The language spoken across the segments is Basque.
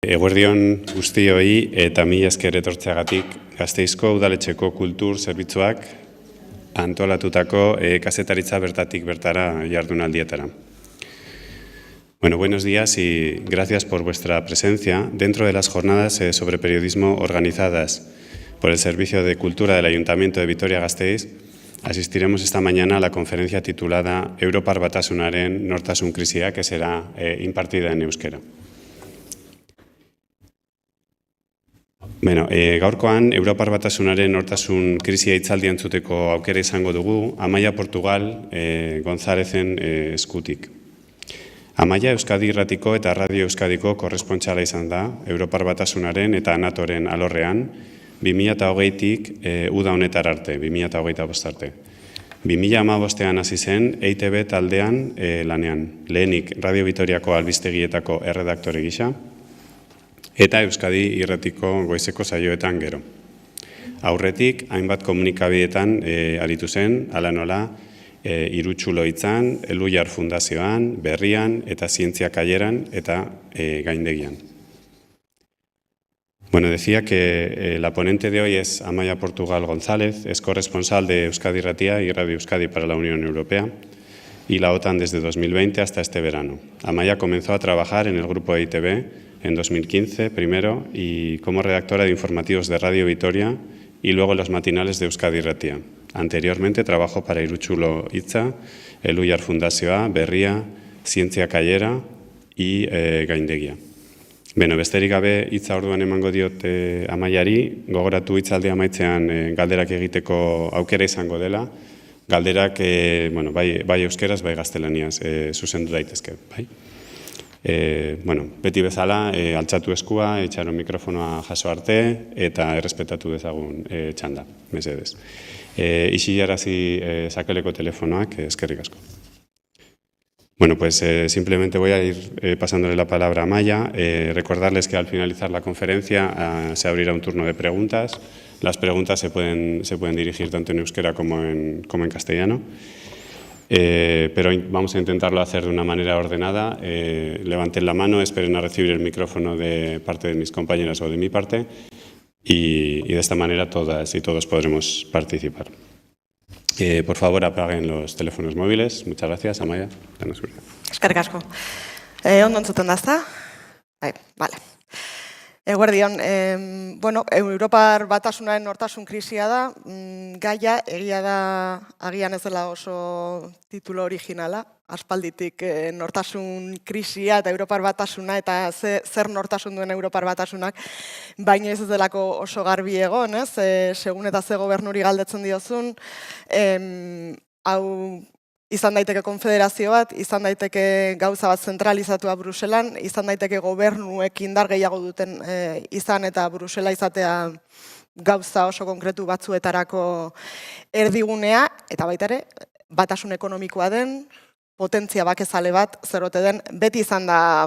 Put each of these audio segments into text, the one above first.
Eguerdion guztioi eta mila esker etortzeagatik Gasteizko Udaletxeko Kultur Zerbitzuak antolatutako kazetaritza bertatik bertara jardunaldietara. Bueno, buenos días y gracias por vuestra presencia dentro de las jornadas sobre periodismo organizadas por el Servicio de Cultura del Ayuntamiento de Vitoria-Gasteiz. Asistiremos esta mañana a la conferencia titulada Europar Batasunaren Nortasun Krisia, que será impartida en euskera. Gaurkoan, Europar Batasunaren Nortasun Krisia hitzaldia entzuteko aukera izango dugu, Amaia Portugal Gonzálezen eskutik. Amaia Euskadi Irratiko eta Radio Euskadiko korrespontxala izan da, Europar Batasunaren eta Anatoren alorrean, 2008tik uda honetar arte, 2025 arte. 2015ean hasi zen EITB taldean lanean, lehenik Radio Vitoriako albistegietako erredaktore gisa, eta Euskadi Irratiko goizeko saioetan gero. Aurretik, hainbat komunikabideetan aritu zen, ala nola, Irutsulo Hitzan, Elhuyar Fundazioan, Berrian eta Zientzia Kaieran eta Gaindegian. Bueno, decía que la ponente de hoy es Amaia Portugal González, es corresponsal de Euskadi Irratia y Radio Euskadi para la Unión Europea y la OTAN desde 2020 hasta este verano. Amaia comenzó a trabajar en el grupo EITB en 2015 primero y como redactora de informativos de Radio Vitoria y luego en los matinales de Euskadi Irratia. Anteriormente trabajó para Irutsulo Hitza, Elhuyar Fundazioa, Berria, Zientzia Kaiera y Gaindegia. Beno, besterik gabe hitza orduan emango diot Amaiari, gogoratu hitzaldia amaitzean galderak egiteko aukera izango dela. Galderak, bai euskeraz, bai gaztelaniaz, zuzendu daitezke, bai? Beti bezala, altxatu eskua, itxaron mikrofonoa jaso arte eta errespetatu dezagun txanda, mesedez. Isilarazi sakeleko telefonoak, eskerrik asko. Bueno, pues simplemente voy a ir pasándole la palabra a Amaia. Recordarles que al finalizar la conferencia se abrirá un turno de preguntas. Las preguntas se pueden dirigir tanto en euskera como en castellano. Pero vamos a intentarlo hacer de una manera ordenada. Levanten la mano, esperen a recibir el micrófono de parte de mis compañeras o de mi parte y de esta manera todas y todos podremos participar. Por favor, apaguen los teléfonos móviles. Muchas gracias, Amaia. Danos gurea. Eskerrik asko. Ondo entzuten da, ezta? Vale. Eguerdion, Europar Batasunaren nortasun krisia da, gaia egia da agian ez dela oso titulo originala, aspalditik nortasun krisia eta Europar Batasuna eta zer nortasun duen Europar Batasunak, baina ez delako oso garbi egon, ez? Segun eta ze gobernuri galdetzen diozun, hau izan daiteke konfederazio bat, izan daiteke gauza bat zentralizatua Bruselan, izan daiteke gobernuek indar gehiago duten izan eta Brusela izatea gauza oso konkretu batzuetarako erdigunea, eta baita ere, batasun ekonomikoa den, potentzia bakezale bat, zerote den, beti izan da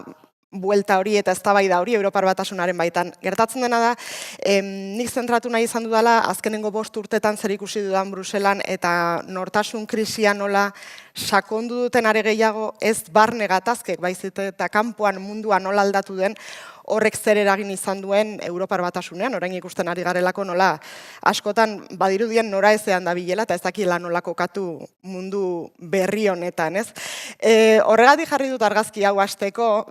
buelta hori eta eztabaida hori Europar Batasunaren baitan. Gertatzen dena da, nik zentratu nahi izan dudala, azkenengo 5 urtetan zer ikusi dudan Bruselan eta nortasun krisia nola sakondu duten are gehiago ez barne gatazkek, baizik eta kanpoan mundua nola aldatu den, horrek zer eragin izan duen Europar Batasunean, orain ikusten ari garelako nola askotan badirudien nora ezean da bilela eta ez dakiela nola kokatu mundu berri honetan, ez? Horregatik jarri dut argazki hau hasteko,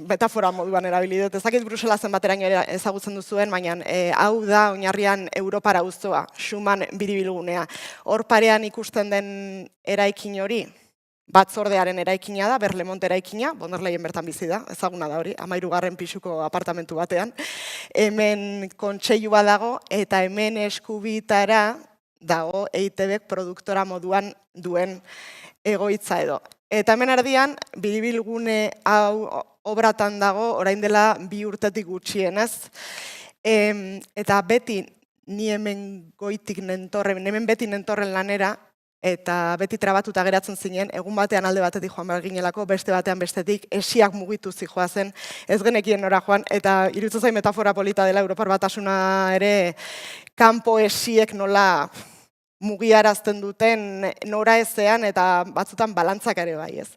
metafora moduan erabili dut, ezakit Brusela zenbateraino ezagutzen duzuen, baina hau da oinarrian Europara auzoa, Schuman biribilgunea. Hor parean ikusten den eraikin hori, batzordearen eraikina da, Berlemont eraikina, Bonderleyen bertan bizi da, ezaguna da hori, 13. pisuko apartamentu batean. Hemen kontseilua dago eta hemen eskubitara dago EITBek produktora moduan duen egoitza edo. Eta hemen erdian, biribilgune hau obratan dago, orain dela 2 urtetik gutxienez. Eta beti, ni hemen goitik nentorren, hemen beti nentorren lanera, eta beti trabatuta geratzen zinen, egun batean alde batetik joan behar ginelako, beste batean bestetik, esiak mugitu zijoa zen, ez genekien nora joan, eta iruditzen zain metafora polita dela Europar Batasuna ere, kanpo esiek nola mugiarazten duten nora ezean, eta batzutan balantzak ere bai ez.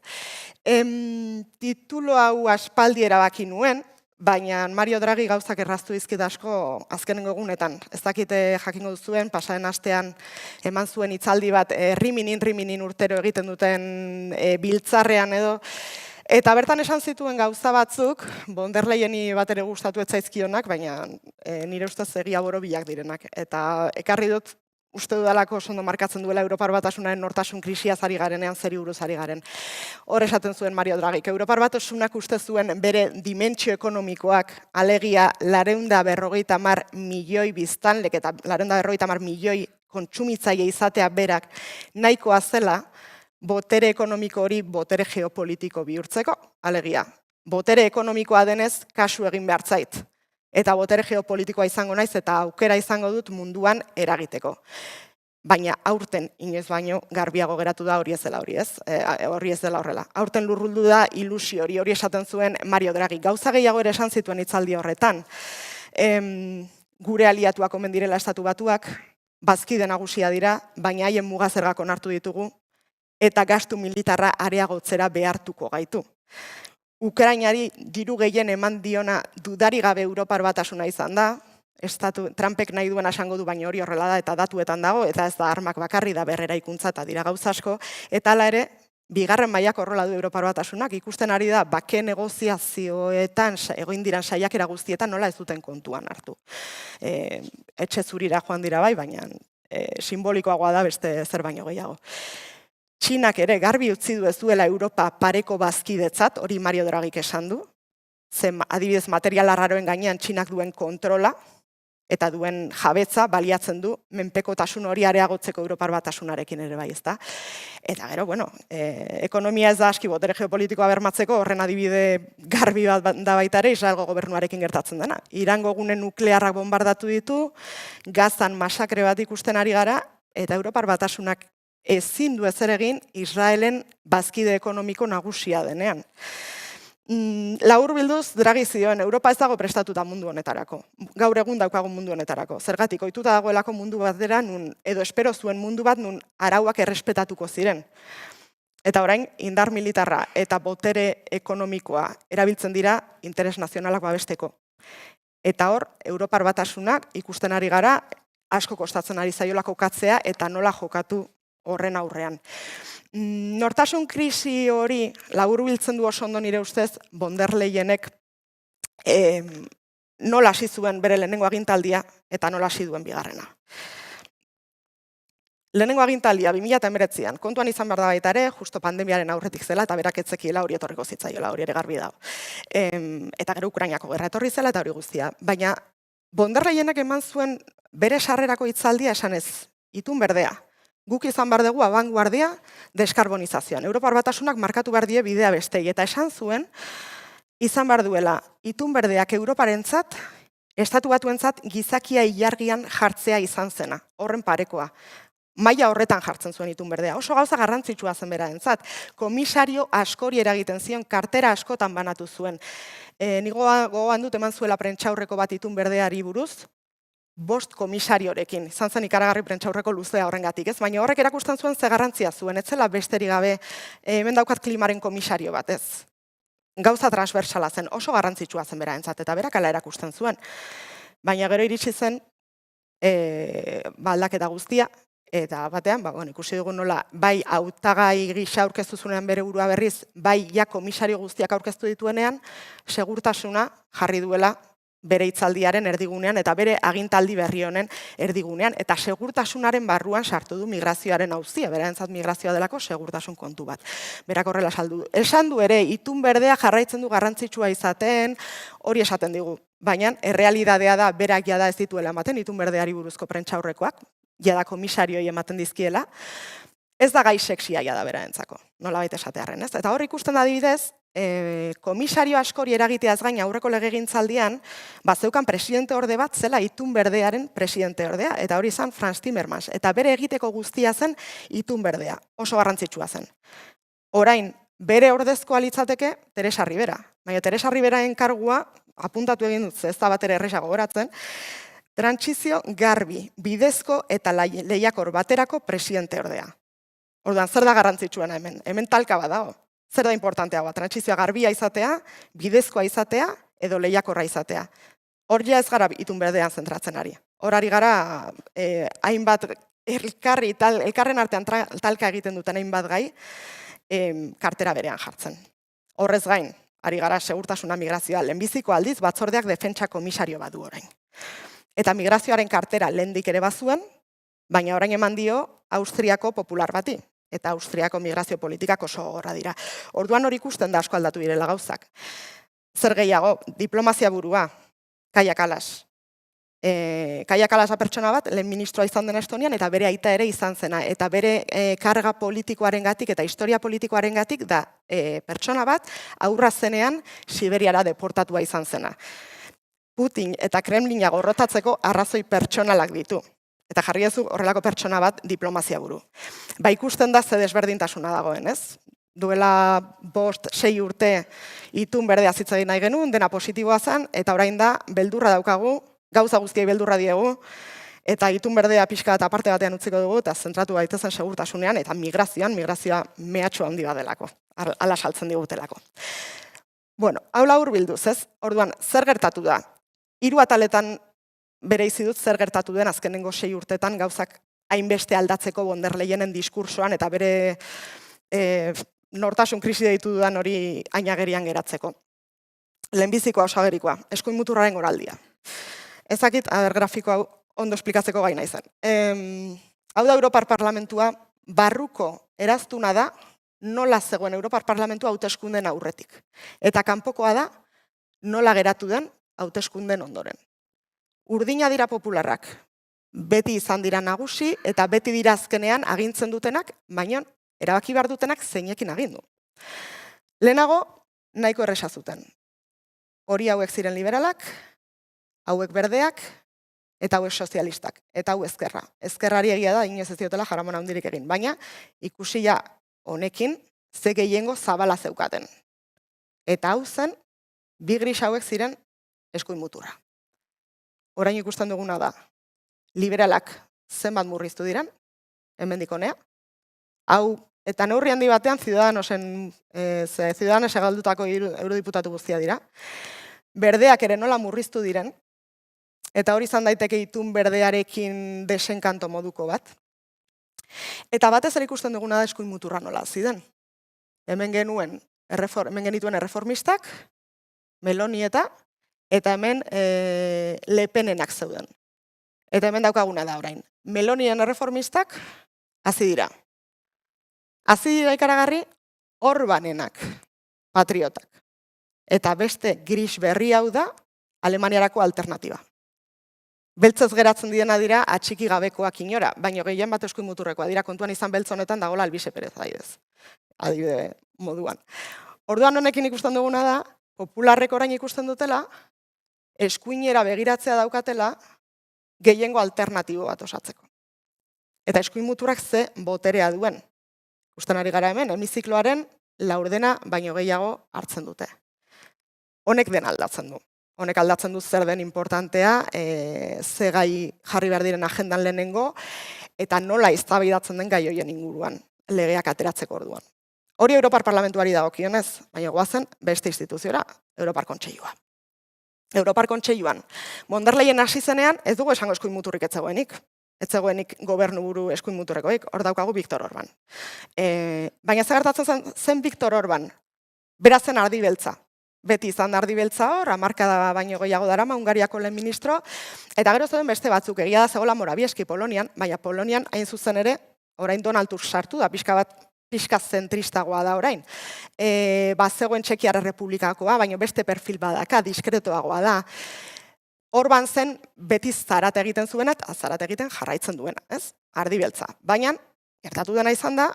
Titulo hau aspaldi erabaki nuen, baina Mario Draghi gauzak erraztu dizkit asko azkenengo egunetan. Ez dakite jakingo duzuen, pasaren astean eman zuen hitzaldi bat riminin urtero egiten duten biltzarrean edo, eta bertan esan zituen gauza batzuk, von der Leyeni bat ere gustatu ez zaizkionak, baina nire ustez egia borobilak direnak. Eta ekarri dut, uste dudalako oso ondo markatzen duela Europar Batasunaren nortasun krisiaz ari garenean, zeri buruz ari garen. Hor esaten zuen Mario Draghi, Europar Batasunak uste zuen bere dimentsio ekonomikoak, alegia 250 milioi biztanlek eta 250 milioi kontsumitzaile izatea berak nahikoa zela, botere ekonomiko hori botere geopolitiko bihurtzeko, alegia. Botere ekonomikoa denez, kasu egin behar zait. Eta botere geopolitikoa izango naiz eta aukera izango dut munduan eragiteko. Baina aurten inoiz baino garbiago geratu da hori ez dela hori ez, hori ez dela horrela. Aurten lurruldu da ilusio hori esaten zuen Mario Draghi. Gauza gehiago ere esan zituen hitzaldi horretan. Gure aliatuak omen direla Estatu Batuak, bazkide nagusia dira, baina haien mugazergak onartu ditugu, eta gastu militarra areagotzera behartuko gaitu. Ukrainari diru gehien eman diona dudari gabe Europar Batasuna izan da, Trumpek nahi duen esango du baina hori horrela da eta datuetan dago, eta ez da armak bakarri da berreraikuntza eta dira gauza asko, eta hala ere, bigarren mailako horrela du Europar Batasunak, ikusten ari da bake negoziazioetan, egin diran saiakera guztietan nola ez duten kontuan hartu. Etxe zurira joan dira bai, baina simbolikoagoa da beste zer baino gehiago. Txinak ere garbi utzi du ez duela Europa pareko bazkidetzat, hori Mario Draghi esan du, zen adibidez material arraroen gainean Txinak duen kontrola eta duen jabetza baliatzen du menpekotasun hori areagotzeko Europar Batasunarekin ere bai, ezta? Eta gero, bueno, ekonomia ez da aski botere geopolitikoa bermatzeko, horren adibide garbi bat da baita ere Israelgo gobernuarekin gertatzen dena. Irango gune nuklearrak bombardatu ditu, Gazan masakre bat ikusten ari gara, eta Europar Batasunak ezin du ezer egin Israelen bazkide ekonomiko nagusia denean. Laburbilduz, Draghi zioen, Europa ez dago prestatuta mundu honetarako. Gaur egun daukagun mundu honetarako. Zergatik, ohituta dagoelako mundu batera, edo espero zuen mundu bat nun arauak errespetatuko ziren. Eta orain, indar militarra eta botere ekonomikoa erabiltzen dira interes nazionalak babesteko. Eta hor, Europar Batasunak ikusten ari gara, asko kostatzen ari zaiola kokatzea eta nola jokatu horren aurrean. Nortasun krisi hori laburbiltzen du oso ondo nire ustez von der Leyenek nola hasi zuen bere lehenengo agintaldia eta nola hasi duen bigarrena. Lehenengo agintaldia 2019an, kontuan izan behar da baita ere, justo pandemiaren aurretik zela eta berak etzekiela hori etorriko zitzaiola, hori ere garbi dago. Eta gero Ukrainako gerra etorri zela eta hori guztia. Baina von der Leyenek eman zuen bere sarrerako hitzaldia esanez, itun berdea. Guk izan behar dugu abanguardia deskarbonizazioan. Europar Batasunak markatu behar die bidea bestei. Eta esan zuen, izan behar duela, itun berdeak Europarentzat, Estatu Batuentzat gizakia ilargian jartzea izan zena. Horren parekoa. Maila horretan jartzen zuen itun berdea. Oso gauza garrantzitsua zen berarentzat. Komisario askori eragiten zion, kartera askotan banatu zuen. Nigo gogoan dut eman zuela prentsaurreko bat itun berdeari buruz, 5 komisariorekin, izan zen ikaragarri prentsaurreko luzea horrengatik, ez? Baina horrek erakusten zuen ze garrantzia zuen, ez zela besterik gabe, hemen daukat klimaren komisario bat, ez? Gauza transversala zen, oso garrantzitsua zen berarentzat, eta berak hala erakusten zuen. Baina gero iritsi zen, aldaketa guztia, eta batean, ikusi dugu nola, bai hautagai gisa aurkeztu zuenean bere burua berriz, bai ja komisario guztiak aurkeztu dituenean, segurtasuna jarri duela bere hitzaldiaren erdigunean eta bere agintaldi berri honen erdigunean eta segurtasunaren barruan sartu du migrazioaren auzia, berarentzat migrazioa delako segurtasun kontu bat. Berak horrela saldu. Esan du ere, itun berdea jarraitzen du garrantzitsua izaten, hori esaten digu. Baina, errealidadea da, berak jada ez dituela ematen, itun berdeari buruzko prentsaurrekoak, jada komisarioi ematen dizkiela, ez da gai sexia jada berarentzako, nolabait esatearren, ez? Eta hor ikusten da adibidez, komisario askori eragiteaz gain aurreko legegintzaldian, zeukan presidente orde bat zela itun berdearen presidente ordea, eta hori izan Franz Timmermans, eta bere egiteko guztia zen itun berdea, oso garrantzitsua zen. Orain, bere ordezkoa litzateke Teresa Ribera, baina Teresa Riberaen kargua, apuntatu egin dut, ez da bat ere erresa gogoratzen, trantsizio garbi, bidezko eta lehiakor baterako presidente ordea. Orduan, zer da garrantzitsuena hemen? Hemen talka badago. Zer da importanteagoa? Trantsizioa garbia izatea, bidezkoa izatea, edo lehiakorra izatea. Hor ja ez gara Itunberdean zentratzen ari. Hor ari gara hainbat elkarren artean talka egiten duten hainbat gai kartera berean jartzen. Horrez gain, ari gara segurtasuna migrazioa lehenbiziko aldiz batzordeak defentsa komisario bat du orain. Eta migrazioaren kartera lehendik ere bazuen, baina orain eman dio Austriako popular bati. Eta Austriako migrazio politikak oso gogorra dira. Orduan hori ikusten da asko aldatu direla gauzak. Zer gehiago, diplomazia burua, Kaia Kallas. Kaia Kallasa pertsona bat, lehen ministroa izan dena Estonian, eta bere aita ere izan zena. Eta bere karga politikoarengatik eta historia politikoarengatik da pertsona bat, aurra zenean Siberiara deportatua izan zena. Putin eta Kremlina gorrotatzeko arrazoi pertsonalak ditu. Eta jarri ezu horrelako pertsona bat diplomazia buru. Ba ikusten da ze desberdintasuna dagoen, ez? Duela 5-6 urte Itunberdea hitz egin nahi genuen, dena positiboa zen, eta orain da beldurra daukagu, gauza guztiei beldurra diegu, eta Itunberdea pixka eta aparte batean utziko dugu, eta zentratu gaitezen segurtasunean, eta migrazioa mehatxu handi bat delako, ala saltzen digutelako. Bueno, hau labur bilduz, ez? Orduan, zer gertatu da? 3 ataletan bereizi dut zer gertatu den azkenengo 6 urtetan gauzak hainbeste aldatzeko von der Leyenen diskursoan eta bere nortasun krisi deitu dudan hori ainagerian geratzeko. Lehenbizikoa osagerikoa, eskuin muturraren goraldia. Ezakit, grafiko hau ondo esplikatzeko gaina izan. Hau da Europar Parlamentua barruko eraztuna da nola zegoen Europar Parlamentua hauteskunden aurretik. Eta kanpokoa da nola geratu den hauteskunden ondoren. Urdina dira popularrak, beti izan dira nagusi eta beti dira azkenean agintzen dutenak, baina erabaki behar dutenak zeinekin agindu. Lehenago, nahiko erresa zuten. Hori hauek ziren liberalak, hauek berdeak, eta hauek sozialistak, eta hau ezkerra. Ezkerrari egia da, inoez ez diotela jaramon handirik egin, baina ikusia honekin ze gehiengo zabala zeukaten. Eta hau zen, 2 gris hauek ziren eskuin muturra. Orain ikusten duguna da, liberalak zenbat murriztu diren, hemendik honea. Hau, eta neurri handi batean Ciudadanos galdutako eurodiputatu guztia dira. Berdeak ere nola murriztu diren, eta hori izan daiteke Itunberdearekin desenkanto moduko bat. Eta batez ere ikusten duguna da eskuin muturra nola ziren. Hemen genituen erreformistak, Meloni eta hemen Le Penenak zeuden. Eta hemen daukaguna da orain. Melonien erreformistak hazi dira. Hazi dira ikaragarri Orbanenak, patriotak. Eta beste gris berri hau da Alemaniarako alternatiba. Beltzez geratzen direna dira atxiki gabekoak inora, baina gehien bat eskuin muturrekoa dira, kontuan izan beltz honetan dagoela Albise Perez adibide moduan. Orduan honekin ikusten duguna da, popularrek orain ikusten dutela, eskuinera begiratzea daukatela gehiengo alternatibo bat osatzeko. Eta eskuin muturrak ze boterea duen. Ikusten ari gara hemen, hemizikloaren laurdena baino gehiago hartzen dute. Honek den aldatzen du. Honek aldatzen du zer den importantea, ze gai jarri behar diren agendan lehenengo, eta nola eztabaidatzen den gai horien inguruan, legeak ateratzeko orduan. Hori Europar Parlamentuari dagokionez, baina goazen beste instituziora, Europar Kontseilua. Europar Kontseiluan, von der Leyen hasi zenean, ez dugu esango eskuin muturrik ez zegoenik gobernu buru eskuin muturrekoik, hor daukagu Viktor Orban. Baina zer gertatzen zen Viktor Orban, beraz zen ardi beltza. Beti izan ardi beltza hor, hamarkada baino gehiago darama, Hungariako lehen ministro, eta gero zeuden beste batzuk, egia da zegoela Morawiecki Polonian, baina Polonian hain zuzen ere, orain Donald Tusk sartu da, pixka zentristagoa da orain. Zegoen Txekiar Errepublikakoa, baina beste perfil badaka, diskretoagoa da. Orban zen beti zarat egiten zuena, eta zarat egiten jarraitzen duena, ez? Ardi beltza. Baina, gertatu dena izan da,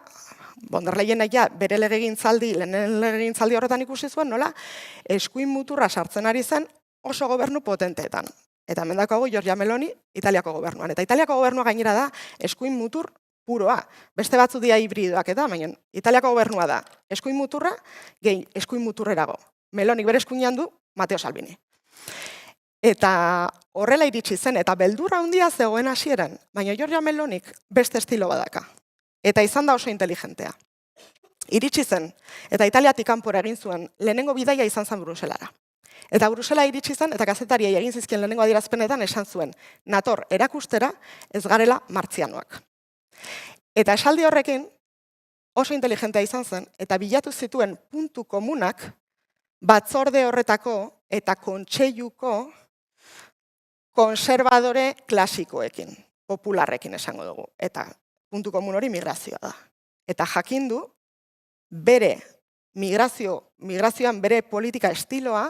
von der Leyen bere lehen legegintzaldi horretan ikusi zuen, nola, eskuin muturra sartzen ari zen oso gobernu potenteetan. Eta hemen daukagu Giorgia Meloni, Italiako gobernuan. Eta Italiako gobernua gainera da eskuin mutur puroa. Beste batzu dira hibridoak eta, baina Italiako gobernua da eskuin muturra, gehi eskuin muturrerago. Melonik bere eskuinean du Matteo Salvini. Eta horrela iritsi zen, eta beldurra handia zegoen hasieran, baina Giorgia Melonik beste estilo badaka. Eta izan da oso inteligentea. Iritsi zen, eta Italiatik kanpora egin zuen, lehenengo bidaia izan zen Bruselara. Eta Brusela iritsi zen, eta kazetariei egin zizkien lehenengo adierazpenetan esan zuen, nator erakustera ez garela martzianoak. Eta esaldi horrekin oso inteligentea izan zen, eta bilatu zituen puntu komunak batzorde horretako eta kontseiluko konservadore klasikoekin, popularrekin esango dugu. Eta puntu komun hori migrazioa da. Eta jakindu, bere migrazioan bere politika estiloa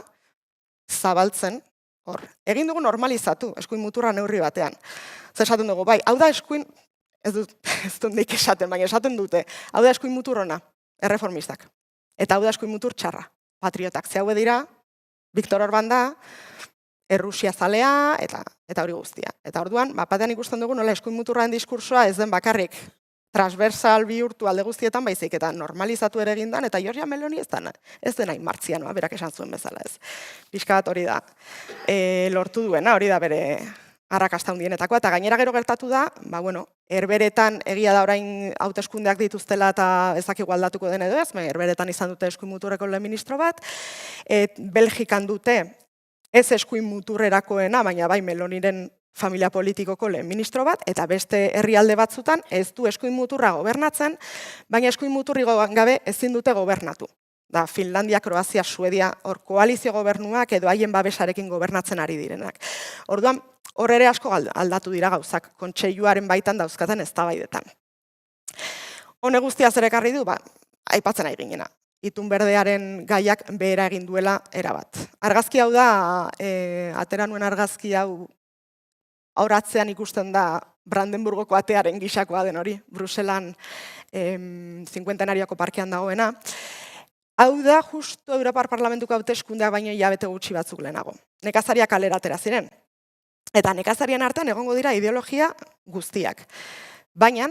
zabaltzen hor. Egin dugu normalizatu, eskuin muturra neurri batean. Zer esaten dugu, bai, hau da eskuin, ez dut nik esaten, baina esaten dute, hau da eskuin muturrona, erreformistak. Eta hau da eskuin mutur txarra, patriotak. Ze haue dira, Viktor Orban da, Errusia zalea, eta hori guztia. Eta orduan, batean ikusten dugu nola eskuin muturraren diskursoa ez den bakarrik transversal bihurtu alde guztietan, baizik eta normalizatu ere egindan, eta Giorgia Meloni ez den hain martzianoa, berak esan zuen bezala ez. Pixka bat hori da, lortu duena, hori da bere arrakasta hundienetakoa, eta gainera gero gertatu da, herberetan egia da orain hauteskundeak dituztela eta ezakigu aldatuko den edo ez, herberetan izan dute eskuin muturreko lehen ministro bat, Belgikan dute ez eskuin muturrerakoena, baina bai Meloniren familia politikoko lehen ministro bat, eta beste herrialde batzutan ez du eskuin muturra gobernatzen, baina eskuin muturri gabe ezin dute gobernatu. Da, Finlandia, Kroazia, Suedia, hor koalizio gobernuak edo haien babesarekin gobernatzen ari direnak. Orduan, hor ere asko aldatu dira gauzak, kontseiluaren baitan dauzkaten eztabaidetan. Hone guztia zer ekarri du, aipatzen ari ginena. Itun berdearen gaiak behera egin duela erabat. Argazki hau da, atera nuen argazki hau auratzean ikusten da Brandenburgoko atearen gisakoa den hori, Bruselan 50-enariako parkean dagoena. Hau da, justu Europar Parlamentuko hauteskundeak baino hilabete gutxi batzuk lehenago. Nekazariak kalera atera ziren. Eta nekazarien artean egongo dira ideologia guztiak. Baina,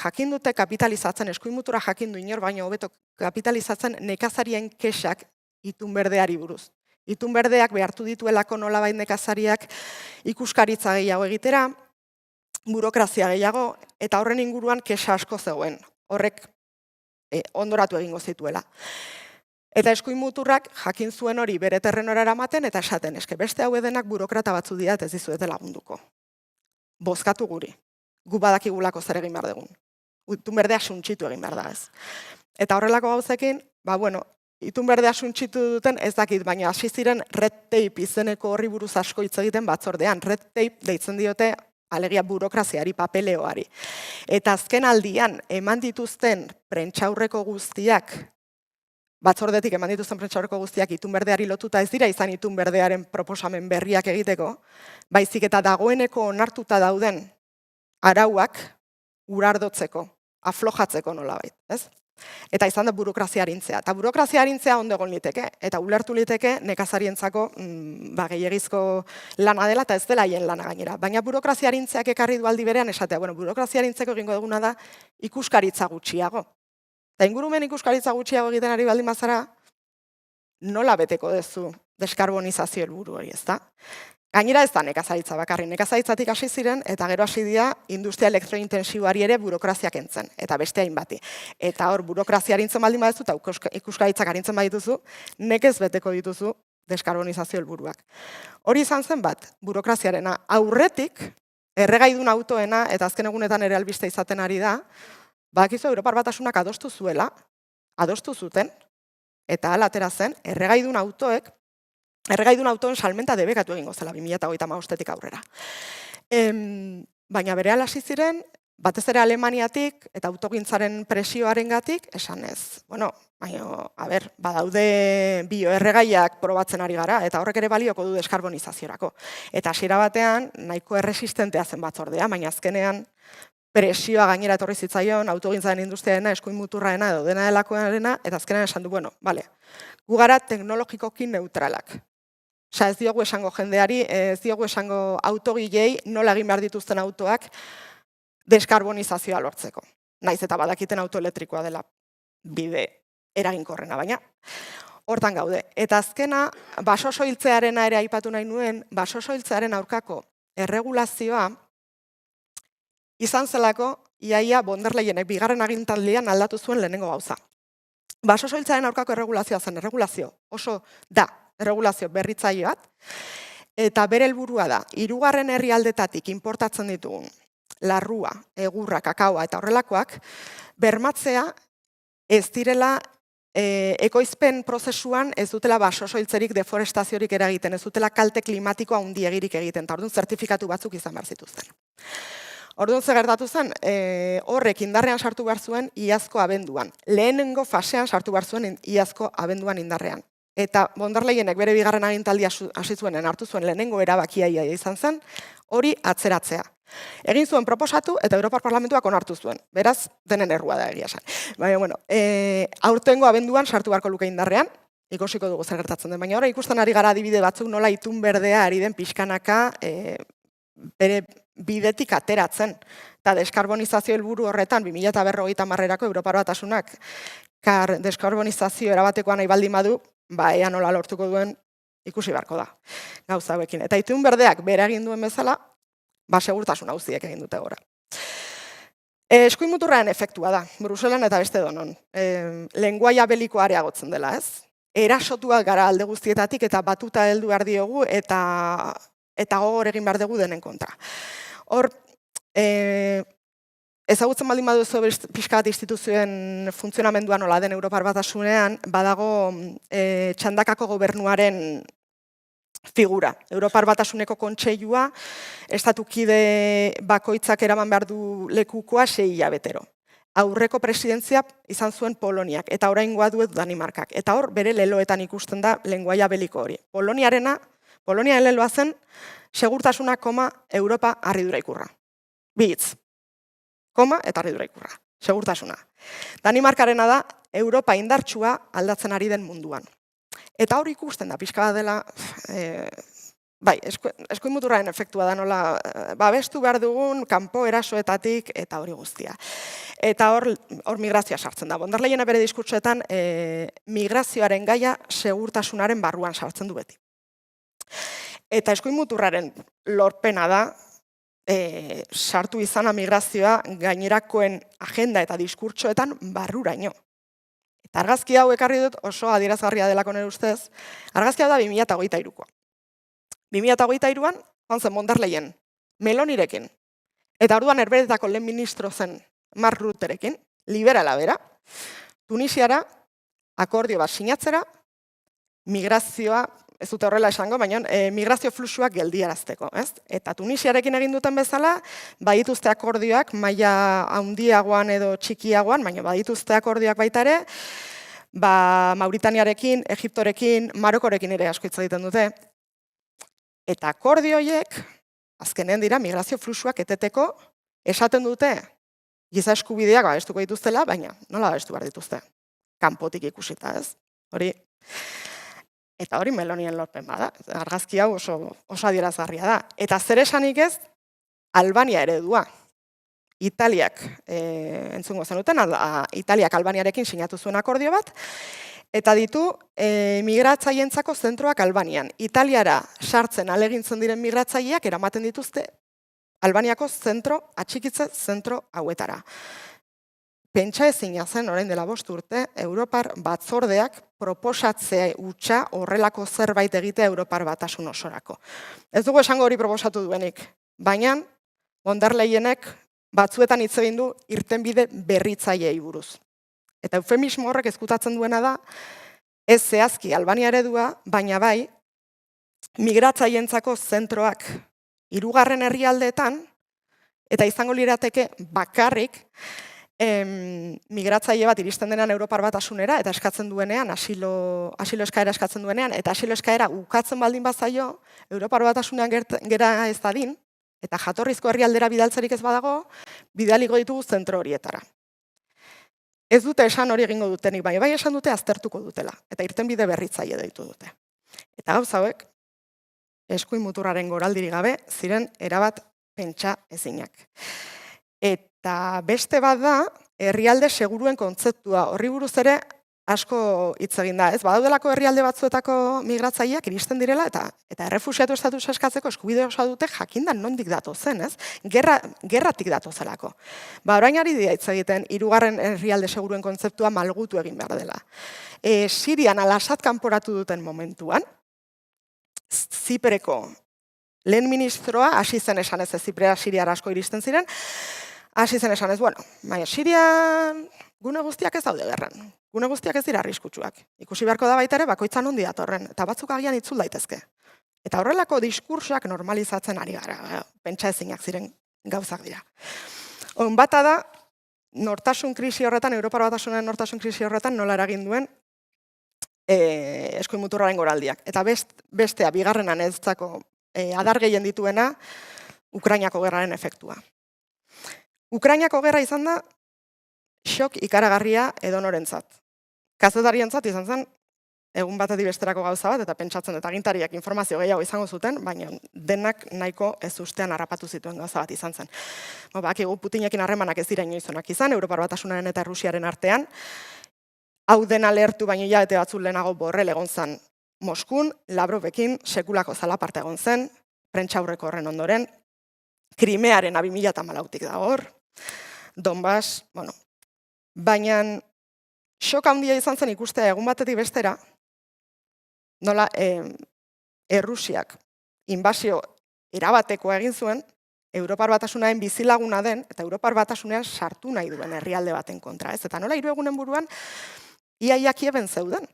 jakin dute kapitalizatzen, eskuin mutura jakin du inor, baina hobeto kapitalizatzen nekazarien kexak itun berdeari buruz. Itun berdeak behartu dituelako nolabait nekazariak ikuskaritza gehiago egitera, burokrazia gehiago, eta horren inguruan kexa asko zegoen. Horrek ondoratu egingo zituela. Eta eskuin muturrak jakin zuen hori bere terrenora eramaten, eta esaten, eske beste hau edenak burokrata batzu dira ez dizuete lagunduko. Bozkatu guri. Gu badakigulako zer egin behar dugun. Itun berdea suntsitu egin behar da ez. Eta horrelako gauzekin, itun berdea suntsitu duten ez dakit, baina hasi ziren red tape izeneko horri buruz asko hitz egiten batzordean. Red tape deitzen diote alegia burokraziari, papeleoari. Eta azken aldian eman dituzten prentsaurreko guztiak, batzordetik eman dituzten prentsaurreko guztiak itun berdeari lotuta ez dira izan itun berdearen proposamen berriak egiteko, baizik eta dagoeneko onartuta dauden arauak urardotzeko, aflojatzeko nolabait, ez? Eta izan da burokrazia arintzea. Eta burokrazia arintzea ondo egon liteke, eta ulertu liteke nekazarientzako gehiegizko lana dela eta ez dela haien lana gainera. Baina burokrazia arintzeak ekarri du aldi berean esatea, burokrazia arintzeko egingo duguna da ikuskaritza gutxiago. Eta ingurumen ikuskaritza gutxiago egiten ari baldin bazara, nola beteko duzu deskarbonizazio helburu hori, ezta? Gainera ez da nekazaritza bakarri, nekazaritzatik hasi ziren eta gero hasi dira industria elektrointensiboari ere burokraziak entzen, eta beste hainbati. Eta hor burokrazia arintzen baldin baduzu eta ikuskaritzak arintzen badituzu, nekez beteko dituzu deskarbonizazio helburuak. Hori izan zen bat, burokraziarena aurretik, erregaidun autoena, eta azken egunetan ere albiste izaten ari da, badakizu Europar Batasunak adostu zuela, adostu zuten, eta hala atera zen, erregaidun autoen salmenta debekatu egingo zela 2025-tik aurrera. Baina berehala hasi ziren, batez ere Alemaniatik eta autogintzaren presioarengatik esan ez. Badaude bioerregaiak probatzen ari gara, eta horrek ere balioko du deskarbonizaziorako. Eta hasiera batean, nahiko erresistentea zen batzordea, baina azkenean presioa gainera etorri zitzaion, autogintzaren industriarena, eskuin muturraena edo dena delakoarena, eta azkenean esan du, gu gara teknologikoki neutralak. Osa, ez diogu esango jendeari, ez diogu esango autogilei nola egin behar dituzten autoak deskarbonizazioa lortzeko. Naiz eta badakiten autoelektrikoa dela bide eraginkorrena, baina hortan gaude. Eta azkena, basosoiltzearena ere aipatu nahi nuen, basosoiltzearen aurkako erregulazioa izan zelako, iaia von der Leyenek bigarren agintaldian aldatu zuen lehenengo gauza. Basosoiltzearen aurkako erregulazioa zen, erregulazio oso da regulazio berritzaile bat, eta bere helburua da, 3. herrialdetatik inportatzen ditugun larrua, egurra, kakaoa eta horrelakoak, bermatzea ez direla ekoizpen prozesuan ez dutela basosoiltzerik, deforestaziorik eragiten, ez dutela kalte klimatikoa handiegirik egiten, eta orduan zertifikatu batzuk izan behar zituzten. Orduan zer gertatu zen, horrek indarrean sartu behar zuen iazko abenduan. Lehenengo fasean sartu behar zuen iazko abenduan indarrean. Eta von der Leyenek bere bigarren agintaldia hasi zuenen hartu zuen lehenengo erabakia izan zen, hori atzeratzea. Egin zuen proposatu eta Europar Parlamentuak onartu zuen. Beraz, denen errua da egia esan. Baina, bueno, aurtengo abenduan sartu beharko luke indarrean, ikusiko dugu zer gertatzen den. Baina, ikusten ari gara adibide batzuk nola itun berdea ari den pixkanaka bere bidetik ateratzen. Eta deskarbonizazio helburu horretan, 2050erako Europar Batasunak deskarbonizazio erabatekoa nahi baldin badu, ea nola lortuko duen ikusi beharko da gauza hauekin. Eta itun berdeak bere egin duen bezala, segurtasun auziek egin dute gora. Eskuin muturraren efektua da, Bruselan eta beste donon. Lenguaia belikoa areagotzen dela, ez? Erasotuak gara alde guztietatik eta batuta heldu behar diogu eta gogor egin behar dugu denen kontra. Hor, ezagutzen baldin baduzu pixka bat instituzioen funtzionamendua nola den Europar Batasunean, badago txandakako gobernuaren figura. Europar Batasuneko kontseilua, estatukide bakoitzak eraman behar du lekukoa 6 hilabetero. Aurreko presidentzia izan zuen Poloniak, eta oraingoa duet Danimarkak. Eta hor, bere leloetan ikusten da lenguaia beliko hori. Poloniaren leloa zen, segurtasuna, Europa harridura ikurra. Bitz. Eta harridura ikurra. Segurtasuna. Danimarkarena da, Europa indartsua aldatzen ari den munduan. Eta hori ikusten da, pixka bat dela, eskuin muturraren efektua da nola, babestu behar dugun, kanpo erasoetatik, eta hori guztia. Eta hor migrazioa sartzen da. Von der Leyena bere diskurtsoetan migrazioaren gaia segurtasunaren barruan sartzen du beti. Eta eskuin muturraren lorpena da, sartu izana migrazioa gainerakoen agenda eta diskurtsoetan barruraino. Eta argazki hau ekarri dut oso adierazgarria delako nire ustez, argazki hau da 2023koa. 2023an, zen von der Leyen, Melonirekin, eta orduan Herberetako lehen ministro zen Mark Rutterekin, liberala bera, Tunisiara, akordio bat sinatzera, migrazioa, ez dute horrela esango, baina migrazio fluxuak geldiarazteko. Eta Tunisiarekin egin duten bezala, badituzte akordioak, maila handiagoan edo txikiagoan, baina badituzte akordioak baita ere, Mauritaniarekin, Egiptorekin, Marokorekin ere asko hitz egiten dute. Eta akordio horiek, azkenean dira, migrazio fluxuak eteteko, esaten dute, giza eskubideak babestuko dituztela, baina nola babestu behar dituzte? Kanpotik ikusita, ez? Eta hori Melonien lorpen bada. Argazki hau oso adierazgarria da. Eta zer esanik ez, Albania eredua. Italiak, entzungo zenuten, Italiak Albaniarekin sinatu zuen akordio bat, eta ditu migratzaileentzako zentroak Albanian. Italiara sartzen alegintzen diren migratzaileak eramaten dituzte Albaniako atxikitze zentro hauetara. Pentsa ezina zen, orain dela 5 urte, Europar batzordeak proposatzea hutsa horrelako zerbait egitea Europar Batasun osorako. Ez dugu esango hori proposatu duenik, baina von der Leyenek batzuetan hitz egin du irtenbide berritzaileei buruz. Eta eufemismo horrek ezkutatzen duena da, ez zehazki Albania eredua, baina bai, migratzaileentzako zentroak 3. herrialdeetan, eta izango lirateke bakarrik, migratzaile bat iristen denean Europar Batasunera eta eskatzen duenean, asilo eskaera eskatzen duenean, eta asilo eskaera ukatzen baldin bazaio, Europar Batasunean gera ez dadin, eta jatorrizko herrialdera bidaltzerik ez badago, bidaliko ditugu zentro horietara. Ez dute esan hori egingo dutenik, bai esan dute aztertuko dutela, eta irtenbide berritzaile deitu dute. Eta gauza hauek, eskuin muturraren goraldirik gabe, ziren erabat pentsa ezinak. Eta beste bat da, herrialde seguruen kontzeptua. Horri buruz ere asko hitz egin da. Ez badaudelako herrialde batzuetako migratzaileak iristen direla, eta errefuxiatu estatusa eskatzeko eskubide osoa dute jakindan nondik datozen, ez? Gerratik datozelako. Orain ari dira hitz egiten 3. herrialde seguruen kontzeptua malgutu egin behar dela. Sirian Al-Assad kanporatu duten momentuan, Zipreko lehen ministroa hasi zen esanez, Ziprea Siriara asko iristen ziren, hasi zen esanez, bueno, baina Sirian gune guztiak ez daude gerran. Gune guztiak ez dira arriskutsuak. Ikusi beharko da baita ere bakoitzan ondi datorren, eta batzuk agian itzul daitezke. Eta horrelako diskursak normalizatzen ari gara, pentsa ezinak ziren gauzak dira. Bata da, nortasun krisi horretan, Europar Batasunen nortasun krisi horretan nola eragin duen eskuin muturraren goraldiak. Eta bestea, bigarrenan eztzako adar gehien dituena, Ukrainako gerraren efektua. Ukrainako gerra izan da, xok ikaragarria edonorentzat. Kazetarientzat izan zen, egun batetik besterako gauza bat, eta pentsatzen eta agintariak informazio gehiago izango zuten, baina denak nahiko ez ustean harrapatu zituen gauza bat izan zen. Bakigu Putinekin harremanak ez dira inoizonak izan, Europar Batasunaren eta Errusiaren artean, hau dena lehertu baino hilabete batzuk lehenago Borrell egon zen Moskun, Lavrovekin sekulako zalaparte egon zen, prentsaurreko horren ondoren, Krimearen 2014tik da hor, Donbass, baina xok handia izan zen ikustea egun batetik bestera, nola Errusiak inbasio erabatekoa egin zuen, Europar Batasunaren bizilaguna den, eta Europar Batasunean sartu nahi duen herrialde baten kontra, ez? Eta nola 3 egunen buruan, ia Kieven zeuden.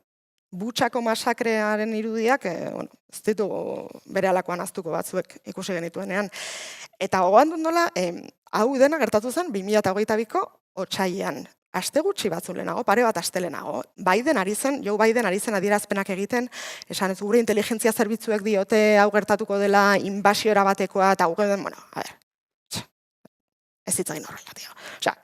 Butxako masakrearen irudiak, ez ditugu bere alakoan aztuko batzuek ikusi genituenean. Eta gogoan dut nola, hau dena gertatu zen 2022ko otsailean. Aste gutxi batzu lehenago, pare bat aste lehenago. Joe Biden ari zen adierazpenak egiten, esan ez gure inteligentzia zerbitzuek diote hau gertatuko dela inbasio erabatekoa, eta ez hitz egin horrela, tio. Osea,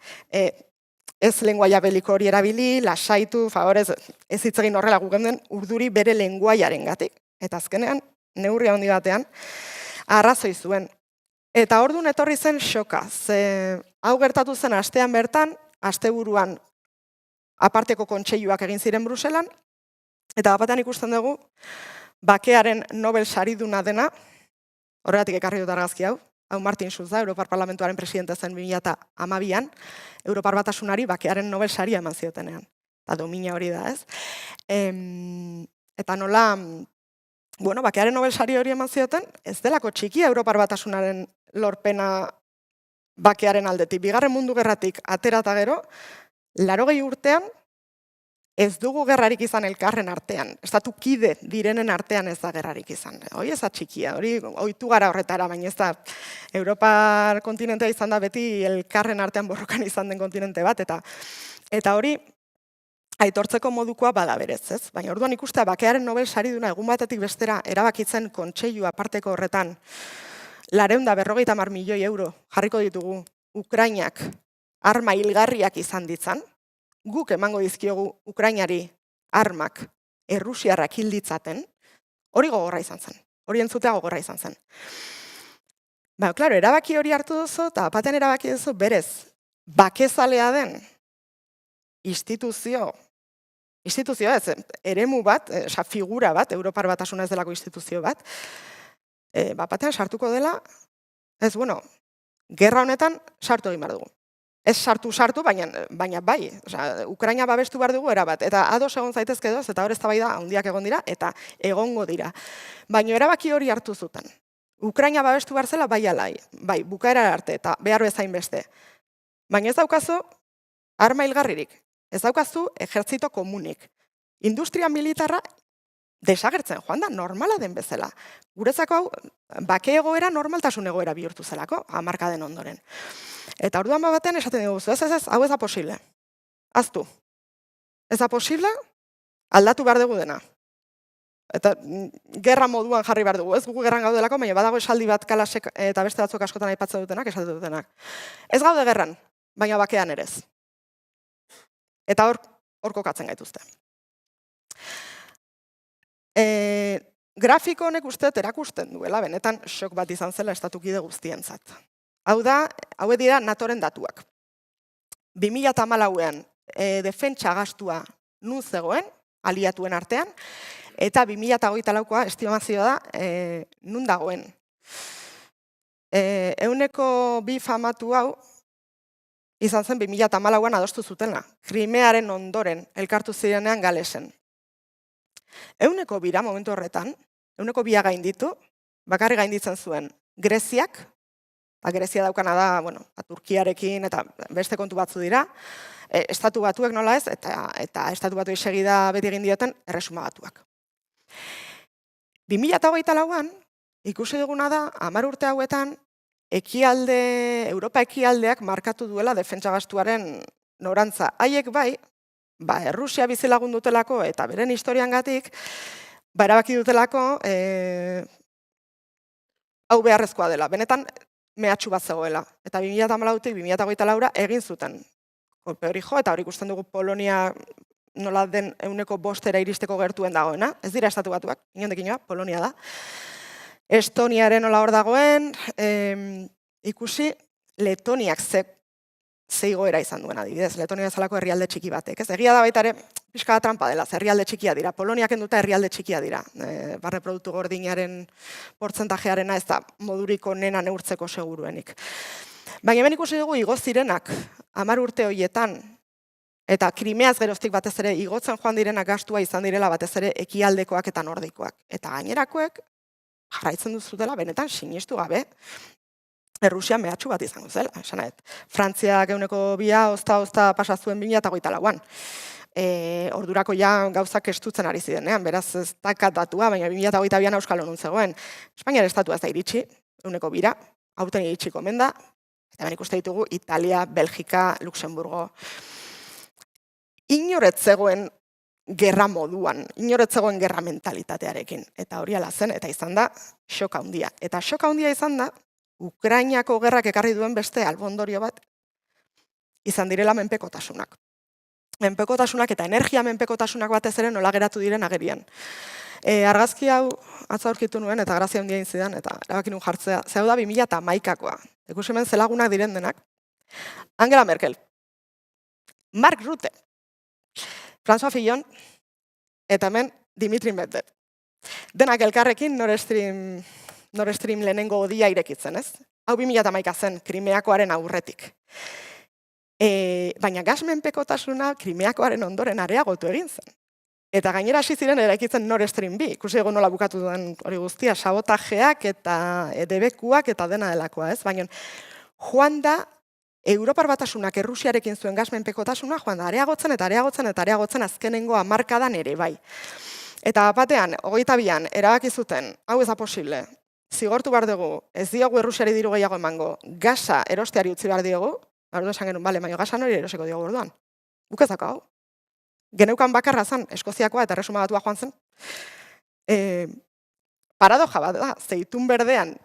ez lenguaia beliko hori erabili, lasaitu, favorez, ez hitz egin horrela gugenden urduri bere lenguaiaren gatik. Eta azkenean, neurria handi batean, arrazoi zuen. Eta orduan etorri zen xoka, ze hau gertatu zen astean bertan, asteburuan aparteko kontseiluak egin ziren Bruselan, eta batean ikusten dugu, bakearen Nobel sariduna dena, horregatik ekarri dut argazki hau Martin Schulz da, Europar Parlamentuaren presidente zen 2012an, Europar Batasunari bakearen Nobel saria eman ziotenean. Eta domina hori da, ez? Eta nola, bakearen Nobel sari hori eman zioten, ez delako txikia Europar Batasunaren lorpena bakearen aldetik. Bigarren Mundu Gerratik atera eta gero, 80 urtean, ez dugu gerrarik izan elkarren artean. Estatu kide direnen artean ez da gerrarik izan. Hori ez da txikia, hori ohitu gara horretara, baina ez da Europar kontinentea izan da beti elkarren artean borrokan izan den kontinente bat, eta hori aitortzeko modukoa bada berez, ez? Baina orduan ikustea bakearen Nobel sariduna egun batetik bestera erabakitzen kontseilu aparteko horretan 250 milioi euro jarriko ditugu Ukrainak arma hilgarriak izan ditzan, guk emango dizkiogu Ukrainari armak Errusiarrak hil ditzaten, hori gogorra izan zen. Hori entzutea gogorra izan zen. Klaro, erabaki hori hartu duzu, eta batean erabaki duzu berez, bakezalea den instituzio ez, eremu bat, figura bat, Europar Batasuna ez delako instituzio bat, batean sartuko dela, gerra honetan sartu egin behar dugu. Ez sartu, baina bai, Ukraina babestu behar dugu erabat, eta ados egon zaitezke doz, eta hor ez da handiak egon dira, eta egongo dira. Baina erabaki hori hartu zuten. Ukraina babestu behar zela bai alai, bai, bukaera arte, eta behar bezain beste. Baina ez daukazu arma hilgarririk, ez daukazu ejertzito komunik. Industria militarra desagertzen joan da, normala den bezala. Guretzako hau, bake egoera normaltasun egoera bihurtu zelako, hamarkaden ondoren. Eta orduan batean esaten dugu, ez, hau ez da posible. Aztu. Ez da posible, aldatu behar dugu dena. Eta gerra moduan jarri behar dugu, ez gugu gerran gaudelako, baina badago esaldi bat Kalasek eta beste batzuk askotan aipatzen dutenak, esaten dutenak. Ez gaude gerran, baina bakean ere ez. Eta hor kokatzen gaituzte. Grafiko honek usteet erakusten duela, benetan xok bat izan zela estatukide guztientzat. Hau dira NATOren datuak. 2014an defentsa gastua nun zegoen, aliatuen artean, eta 2024koa estimazioa da nun dagoen. 202 famatu hau izan zen 2014an adostu zutena, Krimearen ondoren elkartu zirenean Galesen. 202 momentu horretan, euneko 2 gainditu, bakarrik gainditzen zuen Greziak, Grezia daukana da, Turkiarekin eta beste kontu batzu dira, Estatu Batuek nola ez, eta Estatu Batuei segida beti egin dioten Erresuma Batuak. 2024an, ikusi duguna da, 10 urte hauetan, Europa ekialdeak markatu duela defentsa gastuaren norantza. Haiek bai, Errusia bizilagun dutelako eta beren historiangatik, erabaki dutelako hau beharrezkoa dela. Benetan, mehatxu bat zegoela. Eta 2014tik 2024ra egin zuten. Kolpe hori jo, eta hori ikusten dugu Polonia nola den euneko 5 iristeko gertuen dagoena. Ez dira Estatu Batuak, inondik inoa, Polonia da. Estoniaren nola hor dagoen, ikusi Letoniak ze igoera izan duen adibidez. Letonia bezalako herrialde txiki batek. Ez egia da baita ere, pixka da trampa dela, herrialde txikia dira. Poloniak enduta herrialde txikia dira. Barne produktu gordinaren portzentajearena ez da modurik onena neurtzeko seguruenik. Baina hemen ikusi dugu igo zirenak 10 urte horietan, eta Krimeaz geroztik batez ere igotzen joan direnak gastua izan direla batez ere ekialdekoak eta nordikoak. Eta gainerakoek jarraitzen duzutela benetan sinistu gabe, Errusia mehatxu bat izango zela, esan Frantziak euneko 2 ozta pasa zuen 2024an. Ordurako ja gauzak estutzen ari zirenean, beraz ez dakat datua, baina 2022an Euskal Honun zegoen. Espainiar estatua ez da iritsi, euneko 2, aurten iritsiko omen da, eta hemen ikuste ditugu Italia, Belgika, Luxemburgo. Inoret zegoen gerra moduan, inoret zegoen gerra mentalitatearekin, eta hori ala zen, eta izan da shoka handia. Eta shoka handia izan da, Ukrainako gerrak ekarri duen beste albondorio bat izan direla menpekotasunak. Menpekotasunak eta energia menpekotasunak batez ere nola geratu diren agerian. Argazki hau atzo aurkitu nuen eta grazia handia egin zidan eta erabaki nuen jartzea. Ze hau da 2011koa. Ikusi hemen zelagunak diren denak. Angela Merkel, Mark Rutte, François Fillon eta hemen Dimitri Medvedev. Denak elkarrekin Nord Stream lehenengo odia irekitzen, ez? Hau 2011 zen, Krimeakoaren aurretik. Baina gas menpekotasuna Krimeakoaren ondoren areagotu egin zen. Eta gainera hasi ziren eraikitzen Nord Stream 2. Ikusi egon nola bukatu duen hori guztia, sabotajeak eta debekuak eta dena delakoa, ez? Baina joan da, Europar Batasunak Errusiarekin zuen gas menpekotasuna, joan da, areagotzen eta areagotzen eta areagotzen azkenengo hamarkadan ere bai. Eta batean, 22an, erabaki zuten, hau ez da posible, zigortu behar dugu, ez diogu Errusiari diru gehiago emango, gasa erosteari utzi behar diogu, ordu esan genuen, bale, baina gasa nori eroseko diogu orduan. Guk ez dakau. Geneukan bakarra zen, Eskoziakoa eta Erresuma Batua joan zen. Paradoja bat da, zeitun berdean,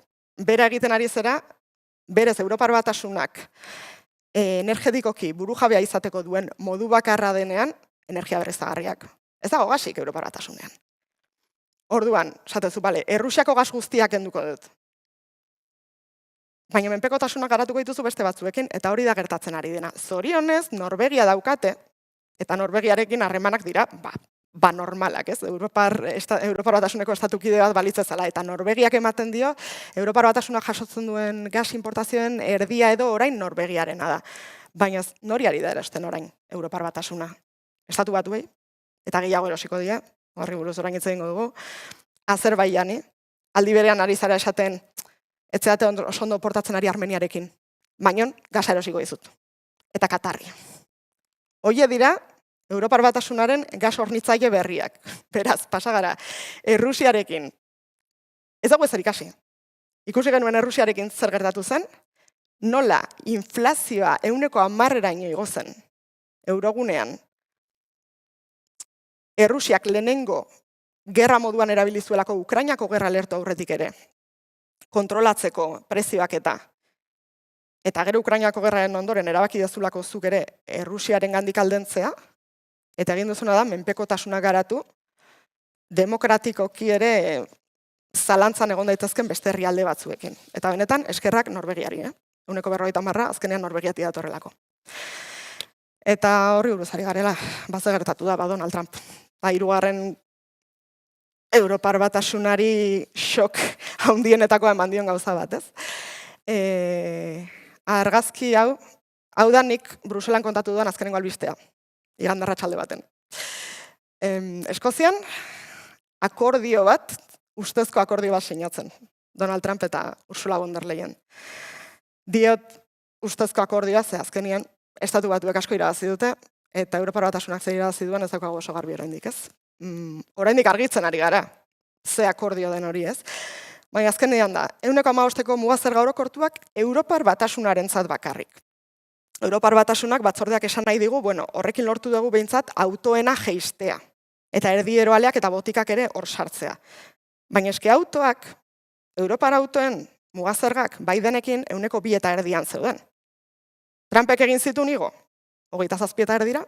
bera egiten ari zera, berez Europar Batasunak energetikoki burujabea izateko duen modu bakarra denean, energia berriztagarriak. Ez dago gasik Europar Batasunean. Orduan, esatezu, bale, Errusiako gas guztiak kenduko dut. Baina menpekotasunak garatuko dituzu beste batzuekin, eta hori da gertatzen ari dena. Zorionez, Norvegia daukate, eta Norvegiarekin harremanak dira, normalak, ez? Europar Batasuneko estatukide bat balitzezala, eta Norvegiak ematen dio, Europar Batasunak jasotzen duen gas importazioen erdia edo orain Norvegiarena da. Baina nori ari da erosten orain Europar Batasuna? Estatu Batuei, eta gehiago erosiko dira, horri buruz orain hitz egingo dugu, Azerbaiani, aldi berean ari zara esaten, etzeate oso ondo portatzen ari Armeniarekin, baina gasa erosiko dizut, eta Katarri. Hoie dira, Europar Batasunaren gas hornitzaile berriak. Beraz, pasagara, Errusiarekin, ez dago ezer ikasi. Ikusi genuen Errusiarekin zer gertatu zen, nola inflazioa 10%raino igo zen, eurogunean, Errusiak lehenengo gerra moduan erabilizuelako Ukrainako gerra lertu aurretik ere, kontrolatzeko prezioak eta gero Ukrainako gerraren ondoren erabaki dezulako zuk ere Errusiaren gandik aldentzea, eta egin duzuna da, menpekotasuna garatu, demokratikoki ere zalantzan egon daitezken beste herrialde batzuekin. Eta benetan, eskerrak Norvegiari, 150, azkenean Norvegiatik datorrelako. Eta horri buruz ari garela, baze gertatu da, Donald Trump. Hirugarren Europar Batasunari shock handienetakoa eman dion gauza bat, ez? Argazki hau da nik Bruselan kontatu duan azkenengo albistea, igandarratsalde baten. Eskozian, akordio bat ustezko akordio bat sinatzen, Donald Trump eta Ursula von der Leyen. Diot ustezko akordioa, ze azkenian Estatu Batuek asko irabazi dute, eta Europar Batasunak zer irabazi duen ez daukagu oso garbi oraindik, ez? Oraindik argitzen ari gara, ze akordio den hori, ez? Baina azkenean da, 1,5ko mugazerga orokortuak Europar Batasunarentzat bakarrik. Europar Batasunak batzordeak esan nahi digu, bueno, horrekin lortu dugu behintzat autoena jeistea. Eta erdieroaleak eta botikak ere hor sartzea. Baina eske autoak, Europar autoen mugazergak Bidenekin 2,2 zeuden. Trumpek egin zituen igo, 27,2,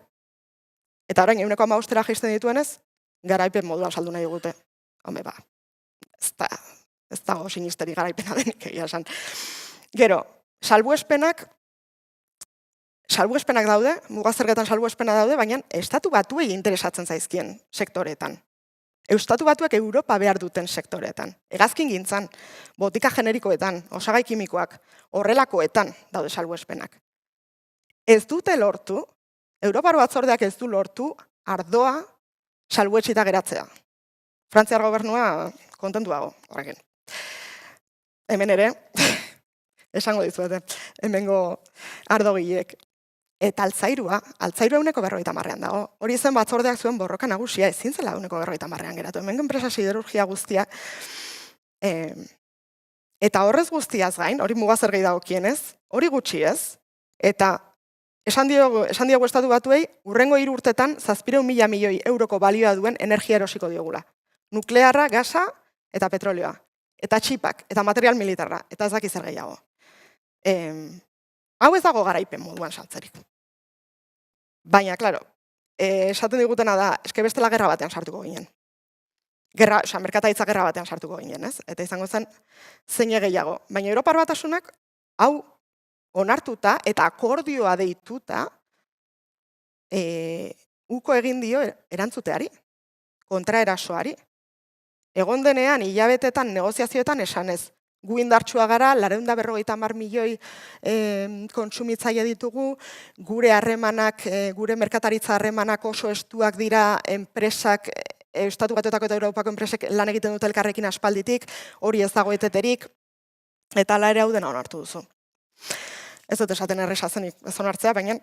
eta orain 1,5 jaisten dituenez, garaipen moduan saldu nahi dugute. Hombre, ba, ez dago sinisteri garaipena denik egia esan. Gero, salbuespenak daude, mugazergetan salbuespena daude, baina Estatu Batuei interesatzen zaizkien sektoreetan. Estatu Batuek Europa behar duten sektoreetan. Hegazkin gintzan, botika generikoetan, osagai kimikoak, horrelakoetan daude salbuespenak. Ez dute lortu, Europar Batzordeak ez du lortu, ardoa salbuetsita geratzea. Frantziar gobernua kontentuago horrekin. Hemen ere, esango dizuete, hemengo ardogileek. Eta altzairua 150 dago. Hori zen batzordeak zuen borroka nagusia, ezin zela 150 geratu. Hemen enpresa siderurgia guztia. Eta horrez guztiaz gain, hori mugazergei dagokienez, hori gutxi ez, eta esan diogu Estatu Batuei, urrengo 3 urtetan 700.000 milioi euroko balioa duen energia erosiko diogula. Nuklearra, gasa eta petrolioa. Eta txipak, eta material militarra, eta ez dakiz zer gehiago. Hau ez dago garaipen moduan saltzerik. Baina, klaro, esaten digutena da, eske bestela gerra batean sartuko ginen. Merkataritza gerra batean sartuko ginen, ez? Eta izango zen, zein gehiago. Baina Europar Batasunak, hau onartuta eta akordioa deituta, uko egin dio erantzuteari, kontraerasoari. Egon denean, hilabetetan, negoziazioetan esanez, gu indartsua gara, 450 milioi kontsumitzaile ditugu, gure harremanak, gure merkataritza harremanak oso estuak dira enpresak, Estatu Batuetako eta Europako enpresek lan egiten dute elkarrekin aspalditik, hori ez dago eteterik, eta hala ere hau dena onartu duzu. Ez dut esaten erresa zenik ez onartzea, baina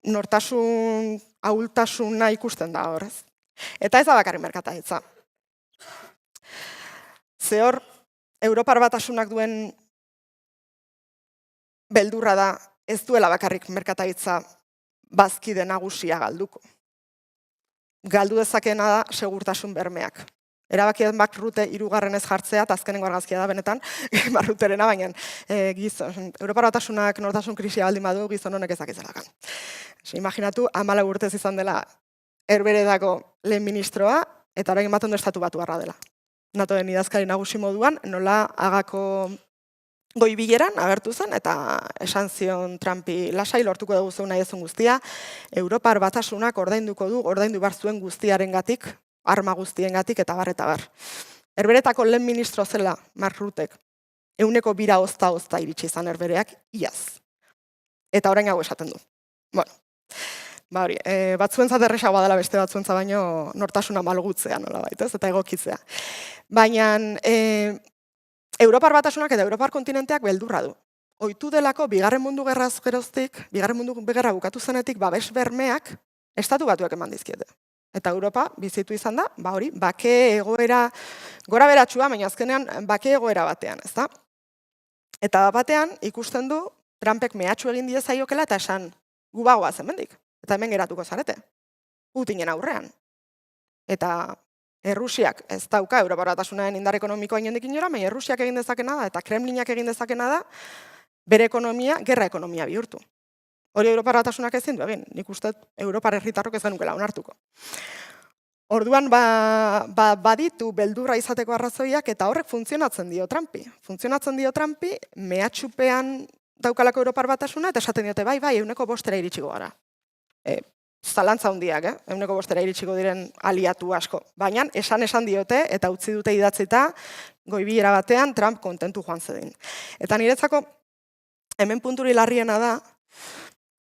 nortasun, ahultasuna ikusten da horrez. Eta ez da bakarrik merkataritza. Zehor, Europar Batasunak duen beldurra da ez duela bakarrik merkataritza bazkide nagusia galduko. Galdu dezakena da segurtasun bermeak. Erabakien bakrute 3. jartzea, eta azkenengo argazkia da benetan, barruterena, baina Europar Batasunak nortasun krisia baldin badu gizon honek ezakizelakan. Imaginatu, 14 urtez izan dela Herberetako lehen ministroa, eta orain ematen du Estatu Batuarra dela. NATOen idazkari nagusi moduan, nola Hagako goi-bileran agertu zen, eta esan zion Trumpi lasai lortuko dugu zuen nahi ezun guztia, Europar Batasunak ordaindu behar zuen guztiarengatik, arma guztiengatik eta bar. Herberetako lehen ministro zela Mark Ruttek, 200 ozta iritsi izan Herbereak, iaz. Eta orain hau esaten du. Bueno, ba hori, batzuentzat erresagoa dela beste batzuentza baino nortasuna malgutzea nola baitez, eta egokitzea. Baina Europar Batasunak eta Europar kontinenteak beldurra du. Ohitu delako Bigarren Mundu Gerraz geroztik, Bigarren Mundu Gerra bukatu zenetik babes bermeak Estatu Batuak eman dizkiete. Eta Europa bizitu izan da, ba hori, bake egoera gora beratsua, baina azkenean bake egoera batean, ezta? Eta batean ikusten du Trumpek mehatxu egin die zaiokela eta esan gu bagoaz hemendik. Eta hemen geratuko zarete. Putinen aurrean. Eta Errusiak ez dauka Europar Batasunaren indar ekonomikoa inondik inora, baina Errusiak egin dezakena da eta Kremlinak egin dezakena da bere ekonomia gerra ekonomia bihurtu. Hori Europar Batasunak ezin du egin, nik uste Europar herritarrok ez genukela onartuko. Orduan baditu beldurra izateko arrazoiak eta horrek funtzionatzen dio Trumpi. Funtzionatzen dio Trumpi mehatxupean daukalako Europar Batasuna eta esaten diote bai, 105 iritsiko gara. Zalantza hundiak, 105 iritsiko diren aliatu asko. Baina esan diote eta utzi dute idatzita goi-bilera batean Trump kontentu joan zedin. Eta niretzako hemen punturi larriena da,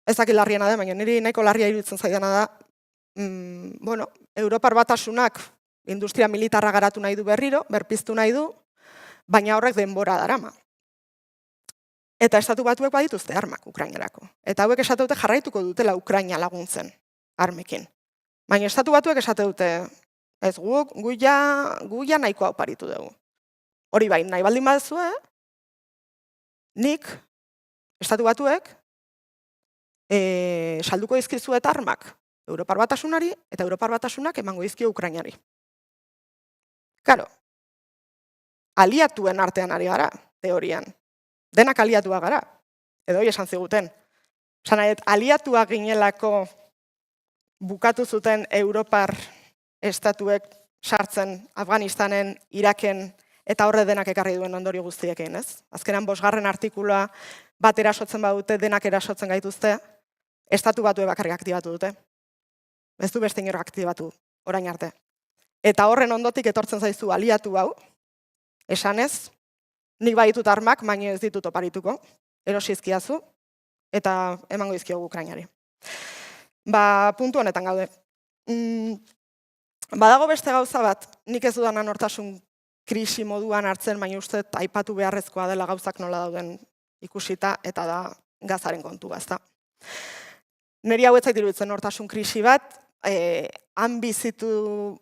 ez dakit larriena da, baina niri nahiko larria iruditzen zaidana da, Europar Batasunak industria militarra garatu nahi du berriro, berpiztu nahi du, baina horrek denbora darama. Eta Estatu Batuek badituzte armak Ukrainarako. Eta hauek esate dute jarraituko dutela Ukraina laguntzen armekin. Baina Estatu Batuek esate dute, ez gu ja nahikoa oparitu dugu. Hori bai, nahi baldin baduzue, nik, Estatu Batuek, salduko dizkizuet armak Europar Batasunari eta Europar Batasunak emango dizkio Ukrainari. Karo, aliatuen artean ari gara, teorian. Denak aliatua gara, edo hori esan ziguten. Aliatuak ginelako bukatu zuten Europar estatuek sartzen Afganistanen, Iraken, eta horre denak ekarri duen ondorio guztiekin, ez? Azkenan 5. artikulua bat erasotzen badute, denak erasotzen gaituzte, Estatu Batuek bakarrik aktibatu dute. Ez du beste inork aktibatu, orain arte. Eta horren ondotik etortzen zaizu aliatu hau, esanez, nik baditut armak, baina ez ditut oparituko, erosi izkiazu, eta emango dizkiogu Ukrainari. Puntu honetan gaude. Badago beste gauza bat, nik ez dudan nortasun krisi moduan hartzen, baina uste aipatu beharrezkoa dela gauzak nola dauden ikusita, eta da gazaren kontua, ezta. Neri hau ez zait iruditzen nortasun krisi bat, han bizitu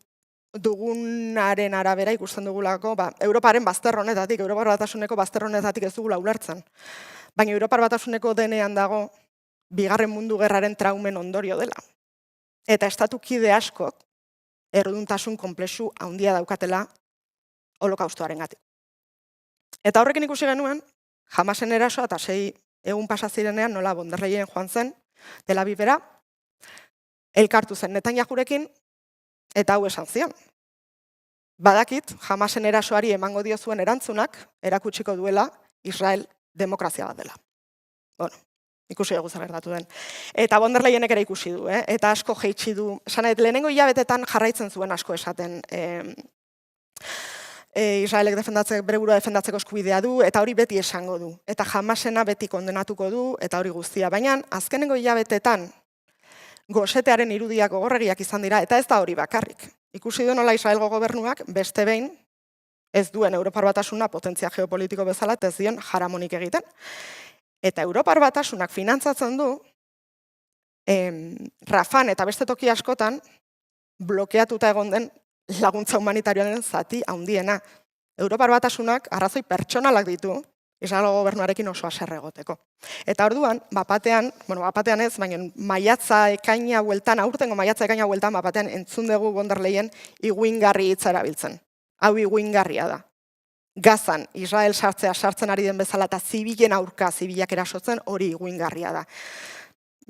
dugunaren arabera ikusten dugulako, Europaren bazter honetatik, Europar Batasuneko bazter honetatik ez dugula ulertzen. Baina Europar Batasuneko denean dago, Bigarren Mundu Gerraren traumen ondorio dela. Eta estatukide askok, erruduntasun konplexu handia daukatela holokaustoaren gatik. Eta horrekin ikusi genuen, Hamasen erasoa eta 6 egun pasa zirenean nola von der Leyen joan zen, Tel Avivera, elkartu zen Netanyahurekin, eta hau esan zion. Badakit, Hamasen erasoari emango dio zuen erantzunak, erakutsiko duela Israel demokrazia bat dela. Bueno, ikusi dugu zer gertatu den. Eta von der Leyenek ere ikusi du, eta asko jeitsi du. Esanet, lehenengo hilabetetan jarraitzen zuen asko esaten. Israelek bere burua defendatzeko eskubidea du, eta hori beti esango du. Eta Hamasena beti kondenatuko du, eta hori guztia. Baina, azkenengo hilabetetan, gosetearen irudiak gogorregiak izan dira, eta ez da hori bakarrik. Ikusi du nola Israelgo gobernuak beste behin ez duen Europar Batasuna potentzia geopolitiko bezala, ez dion jaramonik egiten. Eta Europar Batasunak finantzatzen du, Rafan eta beste toki askotan, blokeatuta egon den laguntza humanitarioaren zati handiena. Europar Batasunak arrazoi pertsonalak ditu, Israelgo gobernuarekin oso haserre egoteko. Eta orduan, bapatean ez, baina maiatza ekaina bueltan, aurtengo maiatza ekaina bueltan, bapatean entzun dugu von der Leyen iguingarri hitza erabiltzen. Hau iguingarria da. Gazan, Israel sartzen ari den bezala eta zibilen aurka zibilak erasotzen, hori iguingarria da.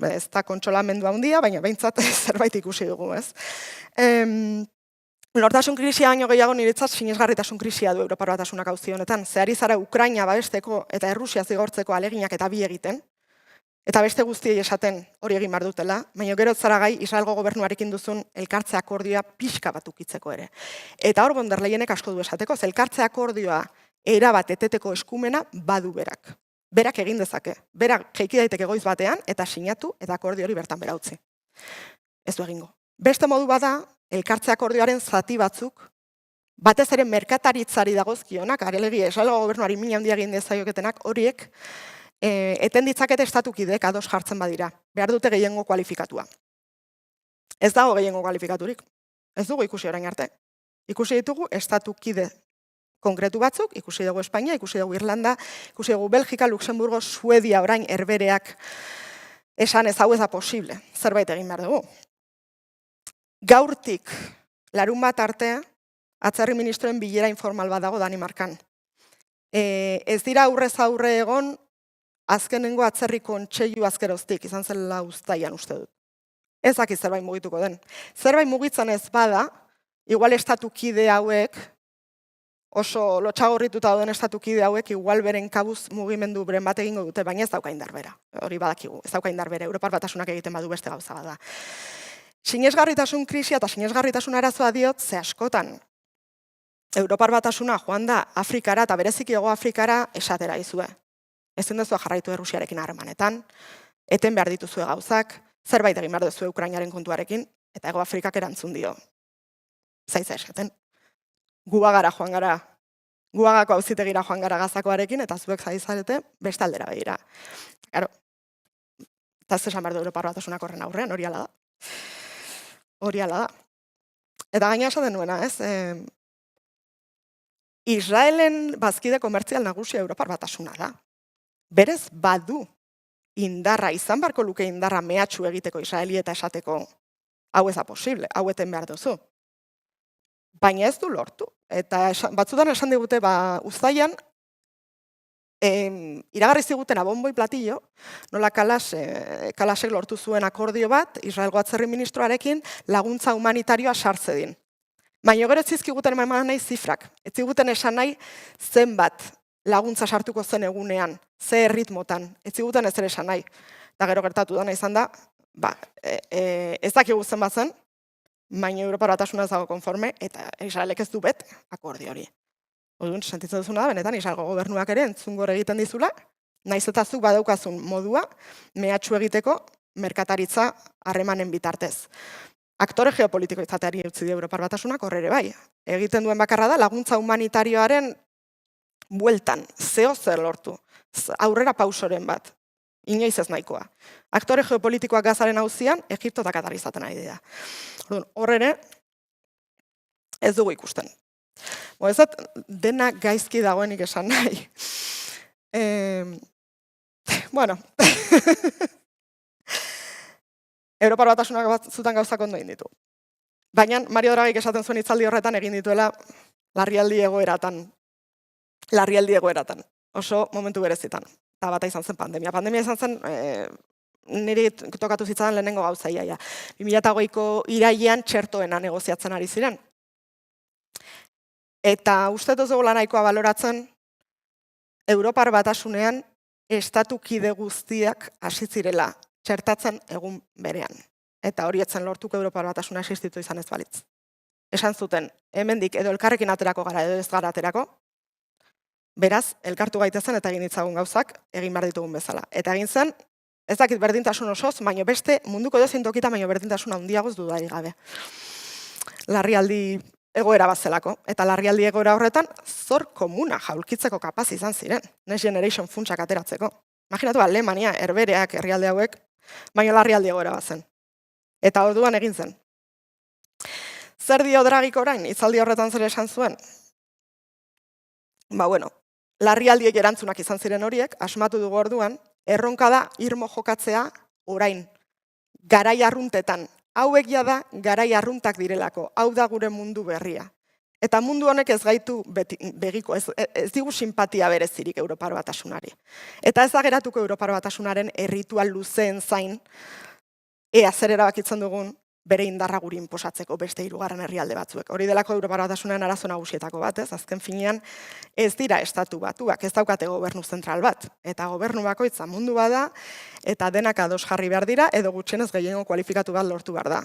Ez da kontsolamendu handia, baina behintzat zerbait ikusi dugu, ez? Nortasun krisia baino gehiago niretzat sinesgarritasun krisia du Europar Batasunak auzi honetan. Ze ari zara Ukraina babesteko eta Errusia zigortzeko aleginak eta bi egiten, eta beste guztiei esaten hori egin behar dutela, baina gero zara gai Israelgo gobernuarekin duzun elkartze akordioa pixka bat ukitzeko ere. Eta hor von der Leyenek asko du esateko, ze elkartze akordioa erabat eteteko eskumena badu berak. Berak egin dezake. Berak jaiki daiteke goiz batean eta sinatu eta akordio hori bertan bera utzi. Ez du egingo. Beste modu bada, elkartze akordioaren zati batzuk, batez ere merkataritzari dagozkionak, arelegi Israelgo gobernuari mina handia egin dezaioketenak, horiek eten ditzakete estatukideek ados jartzen badira. Behar dute gehiengo kualifikatua. Ez dago gehiengo kualifikaturik. Ez dugu ikusi orain arte. Ikusi ditugu estatukide konkretu batzuk, ikusi dugu Espainia, ikusi dugu Irlanda, ikusi dugu Belgika, Luxemburgo, Suedia orain herbereak esan ez hau ez da posible. Zerbait egin behar dugu. Gaurtik, larun bat arte, atzerri ministroen bilera informal bat dago Danimarkan. Ez dira aurrez aurre egon, azkenengo atzerri kontseilu azkeroztik, izan zela uztaian uste dut. Ez dakit zerbait mugituko den. Zerbait mugitzen ez bada, igual estatukide hauek, oso lotxagorrituta dauden estatukide hauek, igual beren kabuz mugimendu beren bat egingo dute, baina ez dauka indarbera. Hori badakigu, ez dauka indarbera, Europar Batasunak egiten badu beste gauza bada. Sinesgarritasun krisia eta sinesgarritasun arazoa diot, ze askotan. Europar Batasuna joan da Afrikara eta bereziki Hego Afrikara esatera izue. Ezin duzue jarraitu Errusiarekin harremanetan, eten behar dituzue gauzak, zerbait egin behar duzue Ukrainaren kontuarekin, eta Hego Afrikak erantzun dio. Zaiza esaten. Guagara joan gara, Guagako auzitegira joan gara Gazakoarekin, eta zuek zaizarete beste aldera begira. Claro, eta ez esan behar du Europar Batasunak horren aurrean, hori ala da. Hori ala da. Eta gaina esaten nuena, ez? Israelen bazkide komertzial nagusia Europar Batasuna da. Berez badu indarra, izan barko luke indarra mehatxu egiteko Israeli eta esateko hau ez da posible, hau eten behar duzu. Baina ez du lortu. Eta batzutan esan digute, uztailan, iragarri ziguten bonboi platillo, nola Kalasek lortu zuen akordio bat, Israelgo atzerri ministroarekin laguntza humanitarioa sartze din. Baina gero ez zizkiguten eman nahi zifrak. Ez ziguten esan nahi zenbat laguntza sartuko zen egunean, ze erritmotan, ez ziguten ez ere esan nahi. Eta gero gertatu dana izan da, ez dakigu zenbat zen, baina Europar Batasuna ez dago konforme, eta Israelek ez du bet akordio hori. Orduan, sentitzen duzuna da, benetan, Israelgo gobernuak ere entzungor egiten dizula, naiz eta zuk badaukazun modua, mehatxu egiteko merkataritza harremanen bitartez. Aktore geopolitiko izateari utzi di Europar Batasunak horre ere bai. Egiten duen bakarra da, laguntza humanitarioaren bueltan, zeo zer lortu, aurrera pausoren bat, inoiz ez nahikoa. Aktore geopolitikoak Gazaren auzian, Egipto eta Katar izaten ari dira. Horre ere, ez dugu ikusten. Ez dut, dena gaizki dagoenik esan nahi. Bueno, Europar Batasunak batzutan gauzak ondo egin ditu. Baina Mario Dragik esaten zuen hitzaldi horretan egin dituela larrialdi egoeratan. Oso momentu berezitan. Eta bata izan zen pandemia. Pandemia izan zen, niri tokatu zitzaren lehenengo gauza iaia. 2008ko irailean txertoena negoziatzen ari ziren. Eta uste dut zegoela nahikoa baloratzen, Europar Batasunean estatu kide guztiak hasi zirela txertatzen egun berean. Eta hori etzen lortuko Europar Batasuna existitu izan ez balitz. Esan zuten, hemendik edo elkarrekin aterako gara edo ez gara aterako, beraz, elkartu gaitezen eta egin ditzagun gauzak, egin behar ditugun bezala. Eta egin zen, ez dakit berdintasun osoz, baino beste munduko edozein tokita, baino berdintasun handiagoz dudarik gabe. Larrialdi egoera bat zelako, eta larrialdi egoera horretan, zor komuna jaulkitzeko kapaz izan ziren, Next Generation funtsak ateratzeko. Imaginatu, Alemania, Herbereak, herrialde hauek, baino larrialdi egoera bat zen. Eta orduan egin zen. Zer dio Dragik orain, hitzaldi horretan zer esan zuen? Larrialdiek erantzunak izan ziren horiek, asmatu dugu orduan, erronka da irmo jokatzea orain, garai arruntetan. Hauek da garai arruntak direlako, hau da gure mundu berria. Eta mundu honek ez gaitu begiko, ez digu simpatia berezirik Europar Batasunari. Eta ez da geratuko Europar Batasunaren erritual luzeen zain, ea zer erabakitzen dugun bere indarra guri inposatzeko beste hirugarren herrialde batzuek. Hori delako Europar Batasunean arazo nagusietako bat, ez? Azken finean ez dira estatu batuak, ez daukate gobernu zentral bat. Eta gobernu bakoitza mundu bada, eta denak ados jarri behar dira, edo gutxienez gehiengo kualifikatu bat lortu behar da.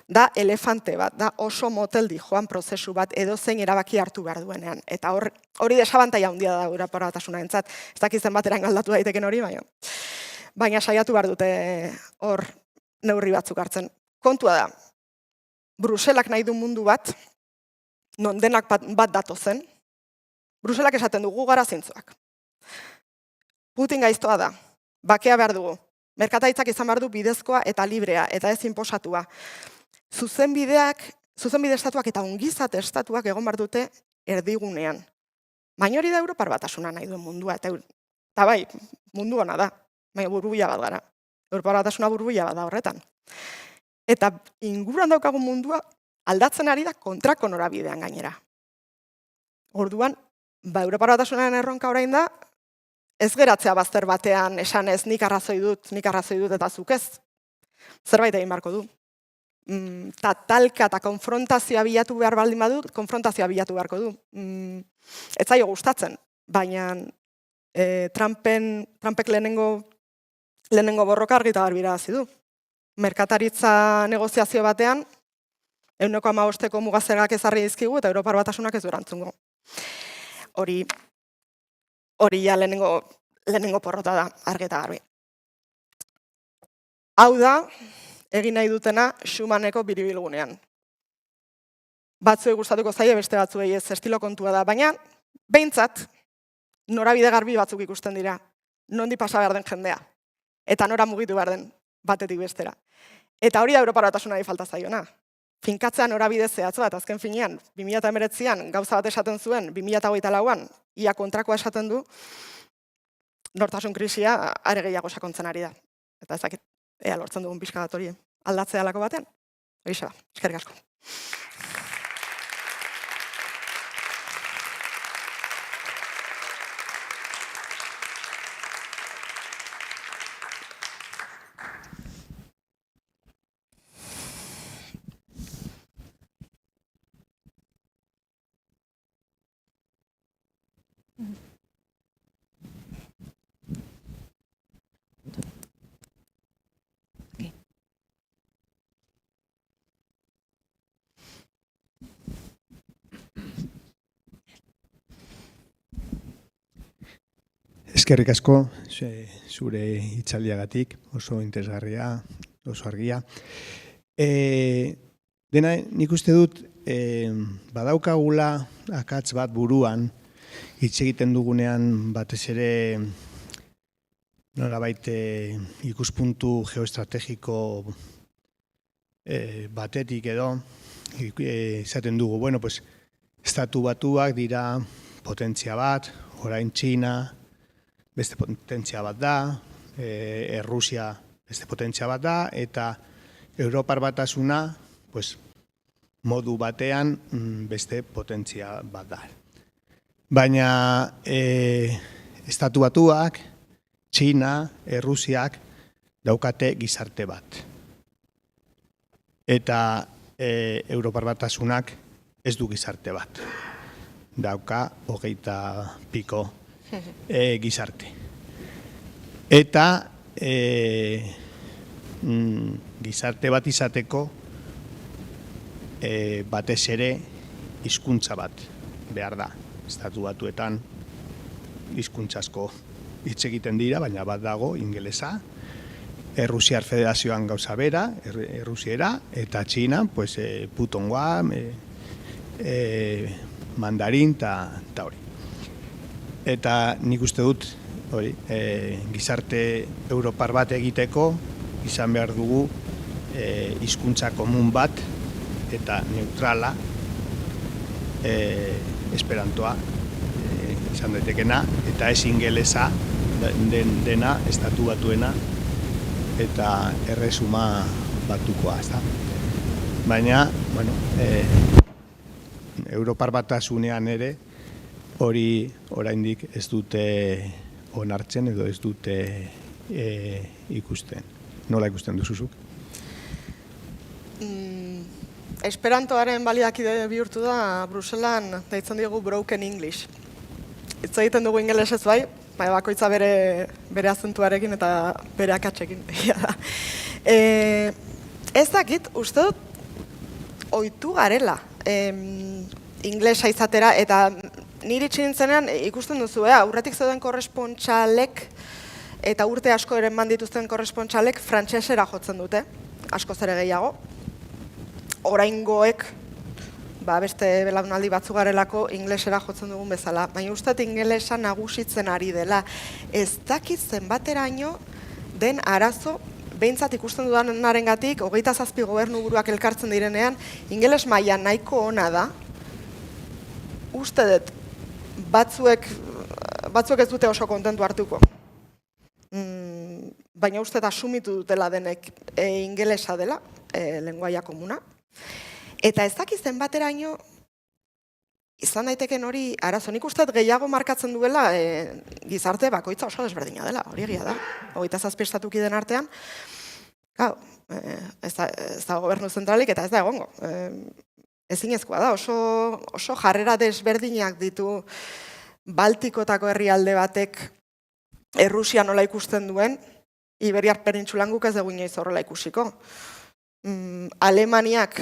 Da elefante bat, da oso moteldi joan prozesu bat, edo zein erabaki hartu behar duenean. Eta hori desabantaia handia da Europar Batasunarentzat. Ez dakizen batera engaldatu daiteken hori, baina saiatu behar dute hor neurri batzuk hartzen. Kontua da, Bruselak nahi du mundu bat, non denak bat datozen, Bruselak esaten dugu gara zintzoak. Putin gaiztoa da, bakea behar dugu, merkataritzak izan behar du bidezkoa eta librea, eta ez inposatua. Zuzenbide estatuak eta ongizate estatuak egon behar dute erdigunean. Baina hori da Europar Batasuna nahi duen mundua, eta bai, mundu hona da, baina burbuila bat gara. Europar Batasuna burbuila bat da horretan. Eta inguruan daukagun mundua aldatzen ari da kontrako norabidean gainera. Orduan, Europar Batasunaren erronka orain da, ez geratzea bazter batean esan ez nik arrazoi dut eta zuk ez. Zerbait egin beharko du. Talka eta konfrontazioa bilatu behar baldin badut, konfrontazioa bilatu beharko du. Ez zaio gustatzen, baina Trumpek lehenengo borroka argita garbirazi du. Merkataritza negoziazio batean, 1,5ko mugazergak ezarri dizkigu eta Europar Batasunak ez du erantzungo. Hori ja lehenengo porrota da, argita garbi. Hau da, egin nahi dutena Schumanneko biribilgunean. batzuei gustatuko zaie, beste batzuei ez, estilo kontua da, baina behintzat norabide garbi batzuk ikusten dira, nondi pasa behar den jendea, eta nora mugitu behar den batetik bestera. Eta hori da Europar Batasunari falta zaiona. Finkatzea norabide zehatz bat, azken finean, 2019an gauza bat esaten zuen, 2024an ia kontrakoa esaten du, nortasun krisia are gehiago sakontzen ari da. Eta ez dakit, ea lortzen dugun pixka bat hori aldatzea alako batean. Horixe da, eskerrik asko. Eskerrik asko, zure hitzaldiagatik, oso interesgarria, oso argia. Dena, nik uste dut, badaukagula akats bat buruan, hitz egiten dugunean batez ere norabait ikuspuntu geoestrategiko batetik edo, esaten dugu, bueno, pues, estatu batuak dira potentzia bat, orain Txina, beste potentzia bat da, Errusia beste potentzia bat da, eta Europar Batasuna, pues, modu batean beste potentzia bat da. Baina estatu batuak, Txina, Errusiak daukate gizarte bat. Eta Europar Batasunak ez du gizarte bat. Dauka 20 piko gizarte. Eta gizarte bat izateko batez ere hizkuntza bat behar da. Estatu Batuetan hizkuntza asko hitz egiten dira, baina bat dago ingelesa, Errusiar Federazioan gauza bera, errusiera, eta Txinan, pues, putongoa, mandarin eta hori. Eta nik uste dut, hori, gizarte Europar bat egiteko, izan behar dugu hizkuntza komun bat eta neutrala, esperantoa izan daitekena, eta ez ingelesa dena, estatu batuena, eta erresuma batukoa, ezta. Baina, bueno, Europar Batasunean ere, hori oraindik ez dute onartzen edo ez dute ikusten. Nola ikusten duzuzuk? Esperantoaren baliakide bihurtu da Bruselan deitzen diegu broken English. Hitz egiten dugu ingelesez bai, bakoitza bere azentuarekin eta bere akatsekin. Ez dakit, uste dut ohitu garela inglesa izatera, eta niri txinintzenean ikusten duzu, aurretik zeuden korrespontxalek eta urte asko ere eman dituzten korrespontxalek frantsesera jotzen dute, askoz ere gehiago. Oraingoek, beste belaunaldi batzuk garelako inglesera jotzen dugun bezala, baina uste ingelesa nagusitzen ari dela. Ez dakit zenbateraino den arazo, behintzat ikusten dudaнаrengatik, 27 gobernuburuak elkartzen direnean, ingeles maila nahiko ona da, uste dut, batzuek ez dute oso kontentu hartuko. Baina uste asumitu dutela denek ingelesa dela, lenguaia komuna. Eta ez dakiz zenbateraino izan daiteken hori arazo. Nik uste gehiago markatzen duela gizarte bakoitza oso desberdina dela, hori egia da. 27 estatuki den artean, ez da gobernu zentralik eta ez da egongo. Ezinezkoa da, oso jarrera desberdinak ditu Baltikotako herrialde batek Errusia nola ikusten duen, Iberiar penintsulan guk ez dugu inoiz horrela ikusiko. Alemaniak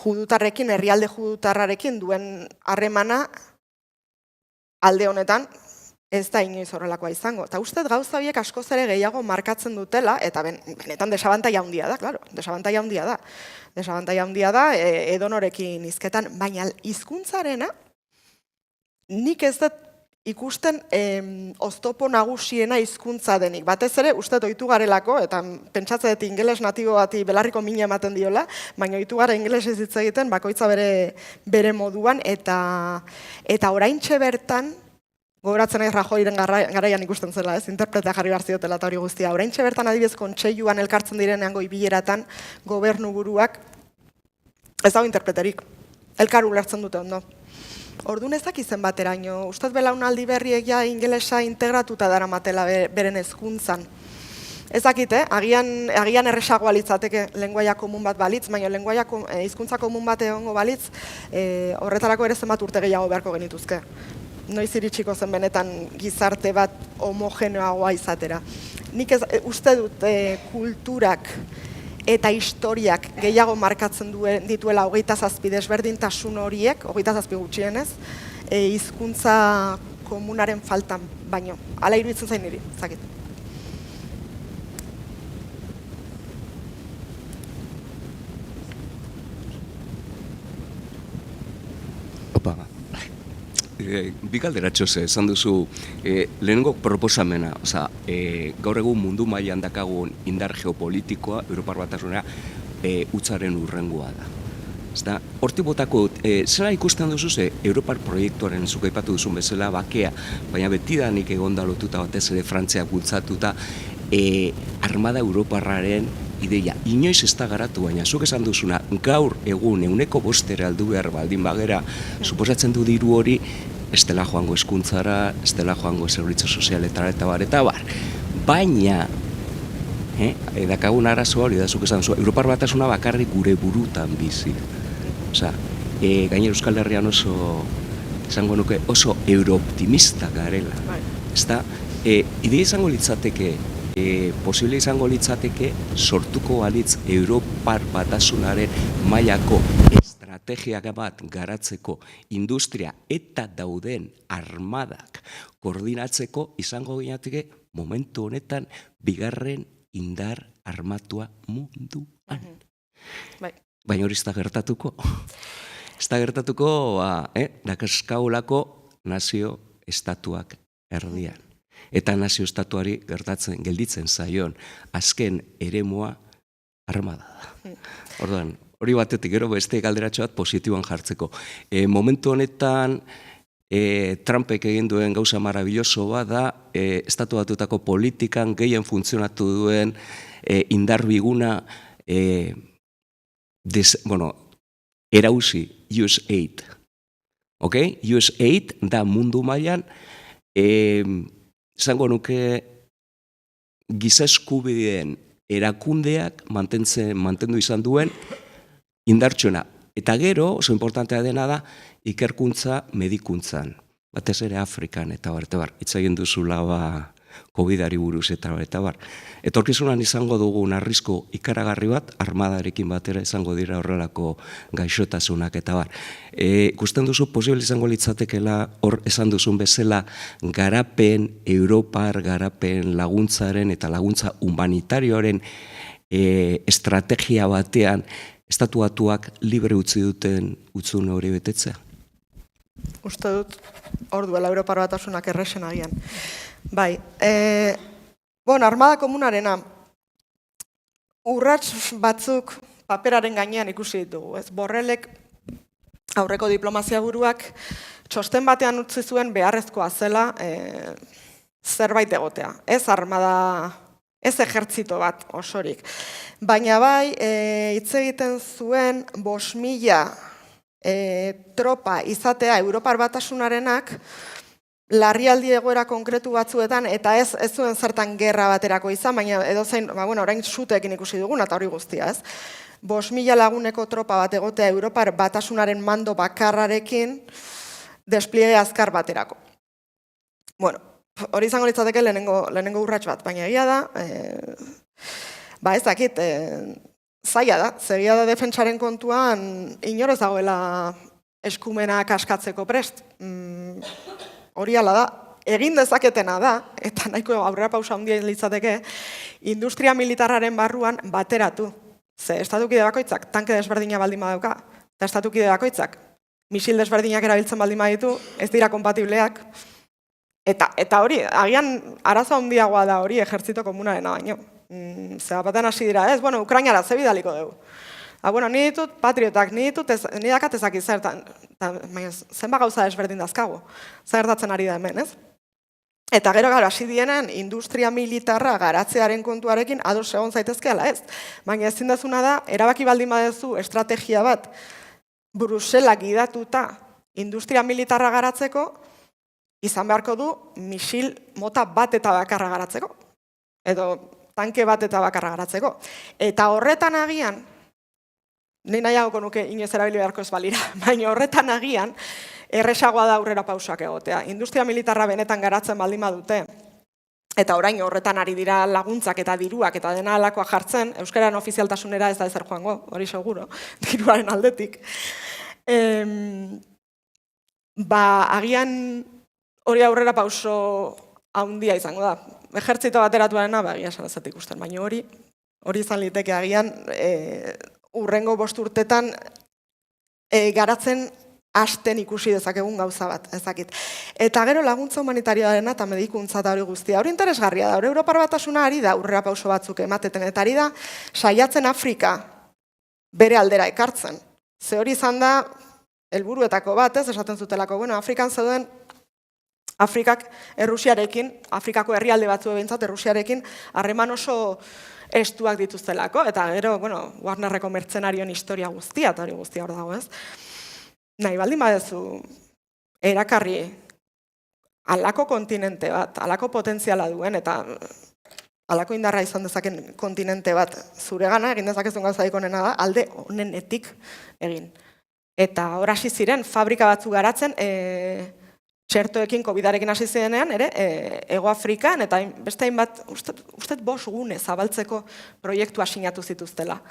judutarrekin, herrialde judutarrarekin duen harremana alde honetan ez da inoiz horrelakoa izango. Eta uste gauza horiek askoz ere gehiago markatzen dutela, eta benetan desabantaia handia da, klaro, desabantaia handia da. Desabantaia handia da, edonorekin hizketan, baina hizkuntzarena nik ez dut ikusten oztopo nagusiena hizkuntza denik. Batez ere, uste ohitu garelako, eta pentsatze dut ingeles natibo bati belarriko mina ematen diola, baina ohitu gara ingelesez hitz egiten, bakoitza bere moduan, eta oraintxe bertan, gogoratzen ez Rajoyren garaian ikusten zela, ez, interpretea jarri behar ziotela eta hori guztia. Oraintxe bertan adibidez kontseiluan elkartzen direnean bileratan gobernu buruak ez dago interpreterik. Elkar ulertzen dute ondo. Orduan ez dakiz zenbateraino, ustez belaunaldi berriek ja ingelesa integratuta daramatela beren hezkuntzan. Ez dakite, agian erresagoa litzateke lenguaia komun bat balitz, baina hizkuntza komun bat egongo balitz, horretarako ere zenbat urte gehiago beharko genituzke. Noiz iritsiko zen benetan gizarte bat homogeneoagoa izatera. Nik uste dut kulturak eta historiak gehiago markatzen dituela 27 desberdintasun horiek, 27 gutxienez, hizkuntza komunaren faltan baino. Hala iruditzen zain niri, zakit. Opa, bi galderatxoz esan duzu, lehenengo proposamena, gaur egun mundu mailan dakagun indar geopolitikoa, Europar Batasunera, utzaren urrengoa da. Hortik botako, zera ikusten duzu ze Europar proiektuaren zuk aipatu duzun bezala bakea, baina betidanik egonda lotuta batez ere Frantziak bultzatuta armada Europarraren ideia. Inoiz ez da garatu, baina zuk esan duzuna gaur egun 5% aldu behar baldin bagera, suposatzen du diru hori ez dela joango hezkuntzara, ez dela joango zerbitzu sozialetara eta bar. Baina, dakagun arazoa hori da zuk esan duzu, Europar Batasuna bakarrik gure burutan bizi. Gainera Euskal Herrian oso, esango nuke, oso eurooptimista garela. Idea izango litzateke, posible izango litzateke sortuko balitz Europar Batasunaren mailako estrategiak bat garatzeko industria eta dauden armadak koordinatzeko izango ginateke momentu honetan bigarren indar armatua munduan. Baina hori ez da gertatuko. Ez da gertatuko, dakaskaulako nazio estatuak erdian. Eta nazio estatuari gelditzen zaion azken eremua armada da. Orduan, hori batetik gero beste galderatxo bat positiboan jartzeko. Momentu honetan Trumpek egin duen gauza marabilloso bat da estatu batutako politikan gehien funtzionatu duen indarbiguna erauzi USAID. USAID da mundu mailan izango nuke giza eskubideen erakundeak mantendu izan duen indartsuena. Eta gero, oso importantea dena da, ikerkuntza medikuntzan. Batez ere Afrikan eta bar. Hitz egin duzula COVID-ari buruz eta bar. Etorkizunan izango dugun arrisku ikaragarri bat, armadarekin batera izango dira horrelako gaixotasunak eta bar. Ikusten duzu, posible izango litzatekela, hor esan duzun bezala, garapen, Europar, garapen laguntzaren eta laguntza humanitarioaren estrategia batean, estatu batuak libre utzi duten utzune hori betetzea? Uste dut, hor duela Europar Batasunak erresen agian. Bai, armada komunarena, urrats batzuk paperaren gainean ikusi ditugu. Borrellek aurreko diplomazia buruak txosten batean utzi zuen beharrezkoa zela zerbait egotea. Ez armada, ez ejertzito bat osorik. Baina bai, hitz egiten zuen 5.000 tropa izatea Europar Batasunarenak larrialdi egoera konkretu batzuetan, eta ez zuen zertan gerra baterako izan, baina edozein, orain suteekin ikusi dugun, eta hori guztia, ez? 5.000 laguneko tropa bat egotea Europar Batasunaren mando bakarrarekin despliege azkar baterako. Hori izango litzateke lehenengo urrats bat, baina egia da, ez dakit, zaila da, zegia da defentsaren kontuan inorez dagoela eskumenak askatzeko prest. Hori ala da, egin dezaketena da, eta nahiko aurrera pausa handia litzateke, industria militarraren barruan bateratu. Ze estatukide bakoitzak tanke desberdina baldin badauka, eta estatukide bakoitzak misil desberdinak erabiltzen baldin baditu, ez dira kompatibleak. Eta hori, agian arazo handiagoa da hori ejertzito komunarena baino. Zer batean hasi dira, ez, bueno, Ukrainara ze bidaliko dugu. Bueno, ni ditut patriotak, ni dakat ezak izan, zenba gauza desberdin dazkagu. Zer gertatzen ari da hemen, ez? Eta gero gara, hasi dienen industria militarra garatzearen kontuarekin ados egon zaitezkeala, ez? Baina ezin dezuna da, erabaki baldin badezu estrategia bat Brusela gidatuta industria militarra garatzeko, izan beharko du misil mota bat eta bakarra garatzeko. Edo tanke bat eta bakarra garatzeko. Eta horretan agian, ni nahiagoko nuke inoiz erabili beharko ez balira, baina horretan agian, erresagoa da aurrera pausak egotea. Industria militarra benetan garatzen baldin badute, eta orain horretan ari dira laguntzak eta diruak eta dena alakoa jartzen, euskararen ofizialtasunera ez da ezer joango, hori seguro, diruaren aldetik. Agian hori aurrera pauso handia izango da. Ejertzito bateratuarena, agian esan ez ikusten, baina hori izan liteke agian urrengo 5 urtetan garatzen hasten ikusi dezakegun gauza bat, ezakit. Eta gero laguntza humanitarioarena eta medikuntza eta hori guztia. Hori interesgarria da, hori Europar Batasuna ari da aurrera pauso batzuk emateten, eta ari da saiatzen Afrika bere aldera ekartzen. Ze hori izan da, helburuetako bat, ez esaten zutelako, bueno, Afrikan zeuden, Afrikak Errusiarekin, Afrikako herrialde batzu behintzat Errusiarekin harreman oso estuak dituztelako, eta gero, bueno, Warnerreko mertzenarioen historia guztia, eta hori guztia hor dago, ez? Nahi baldin badezu erakarri alako kontinente bat, alako potentziala duen, eta alako indarra izan dezaken kontinente bat zuregana, egin dezakezun gauzaik onena da, alde honenetik egin. Eta hor hasi ziren, fabrika batzu garatzen, txertoekin, COVID-arekin hasi zirenean, Hego Afrikan, eta beste hainbat, uste 5 gune zabaltzeko proiektua sinatu zituztela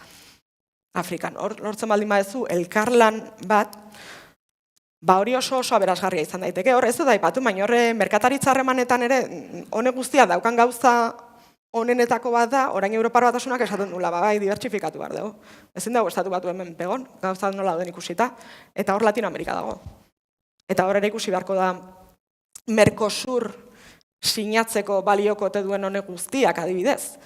Afrikan. Lortzen baldin badezu, elkarlan bat, hori oso aberasgarria izan daiteke. Hor ez dut aipatu, baina horre merkataritza harremanetan ere, honek guztia daukan gauza honenetako bat da, orain Europar Batasunak esaten dula, bai, dibertsifikatu behar dugu. Ezin dago estatu batu hemen pegon, gauza nola dauden ikusita, eta hor Latinoamerika dago. Eta hor ere ikusi beharko da Mercosur sinatzeko balioko ote duen honek guztiak adibidez.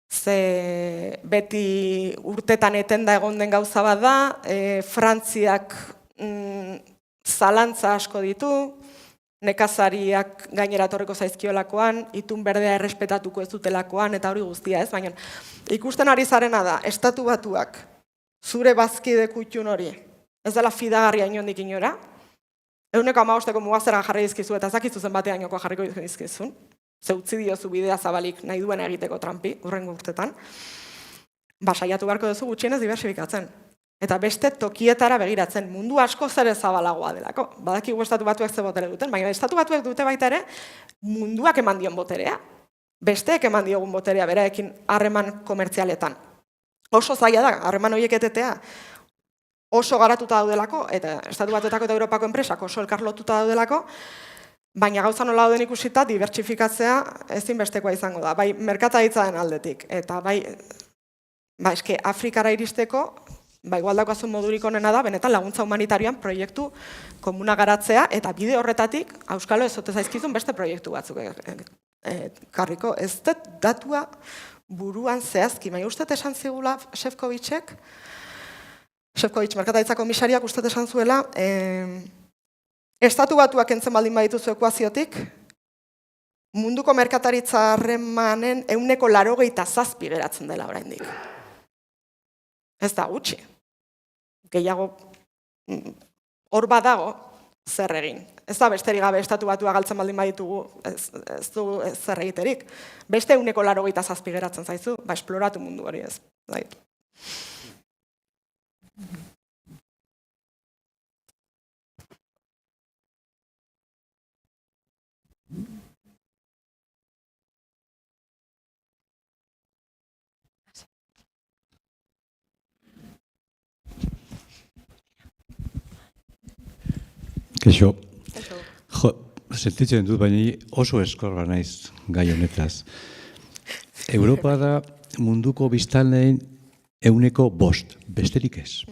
Ze beti urtetan etenda egon den gauza bat da, Frantziak zalantza asko ditu, nekazariak gainera etorriko zaizkiolakoan, itun berdea errespetatuko ez dutelakoan, eta hori guztia ez, baina ikusten ari zarena da, estatu batuak zure bazkide kutxun hori, ez dela fidagarria inondik inora, 115ko mugazera jarri dizkizu eta zakizu zen batean joko jarriko dizkizun, ze utzi diozu bidea zabalik nahi duen egiteko Trumpi, urrengo urtetan, saiatu beharko duzu gutxienez diversifikatzen. Eta beste tokietara begiratzen, mundu asko zere zabalagoa delako. Badakigu estatu batuak ze botere duten, baina estatu batuak dute baita ere munduak eman dion boterea. Besteek eman diogun boterea beraekin harreman komertzialetan. Oso zaila da, harreman horiek etetea oso garatuta daudelako, eta estatu batuetako eta Europako enpresak oso elkarlotuta daudelako, baina gauza nola dauden ikusita dibertsifikatzea ezinbestekoa izango da, bai merkataritzaren aldetik, eta bai eske Afrikara iristeko, igual daukazun modurik onena da, benetan laguntza humanitarioan proiektu komuna garatzea, eta bide horretatik, auskalo ez ote zaizkizun beste proiektu batzuk karriko. Ez dut datua buruan zehazki, baina uste esan zigula Šefčoviček merkataritza komisariak uste esan zuela, estatu batuak entzen baldin badituzu ekuaziotik, munduko merkataritza harremanen 87% geratzen dela oraindik. Ez da gutxi. Gehiago hor badago zer egin. Ez da besterik gabe estatu batua galtzen baldin baditugu, ez du zer egiterik. Beste 87% geratzen zaizu, esploratu mundu hori ez. Kaixo. Jo, sentitzen dut, baina oso eskorra naiz gai honetaz. Europa da munduko biztanleen 5%, besterik ez.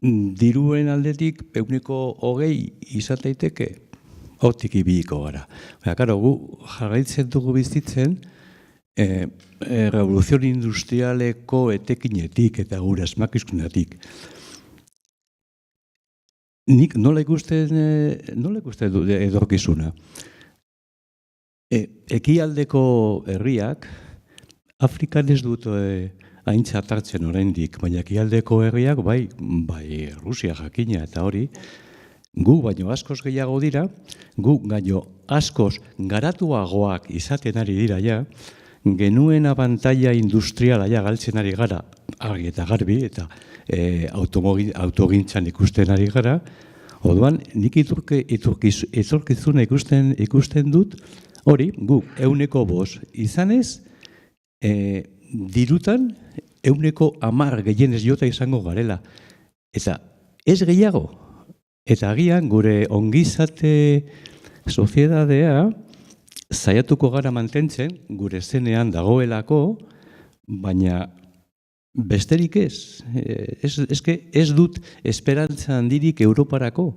Diruen aldetik 20% izan daiteke, hortik ibiliko gara. Baina, gu jarraitzen dugu bizitzen, revoluzio industrialeko etekinetik eta gure asmakizkunetik. Nik nola ikusten edorkizuna. Ekialdeko herriak, Afrikan ez dut aintzat hartzen oraindik, baina ekialdeko herriak, bai Rusia jakina eta hori, gu baino askoz gehiago dira, gu baino askoz garatuagoak izaten ari dira ja, genuen abantaila industriala ja galtzen ari gara, argi eta garbi, eta autogintzan ikusten ari gara, orduan nik etorkizuna ikusten dut, hori, gu 5% izanez, dirutan 10% gehienez jota izango garela. Eta ez gehiago, eta agian gure ongizate soziedadea saiatuko gara mantentzen, gure zenean dagoelako, baina besterik ez. Ez dut esperantza handirik Europarako.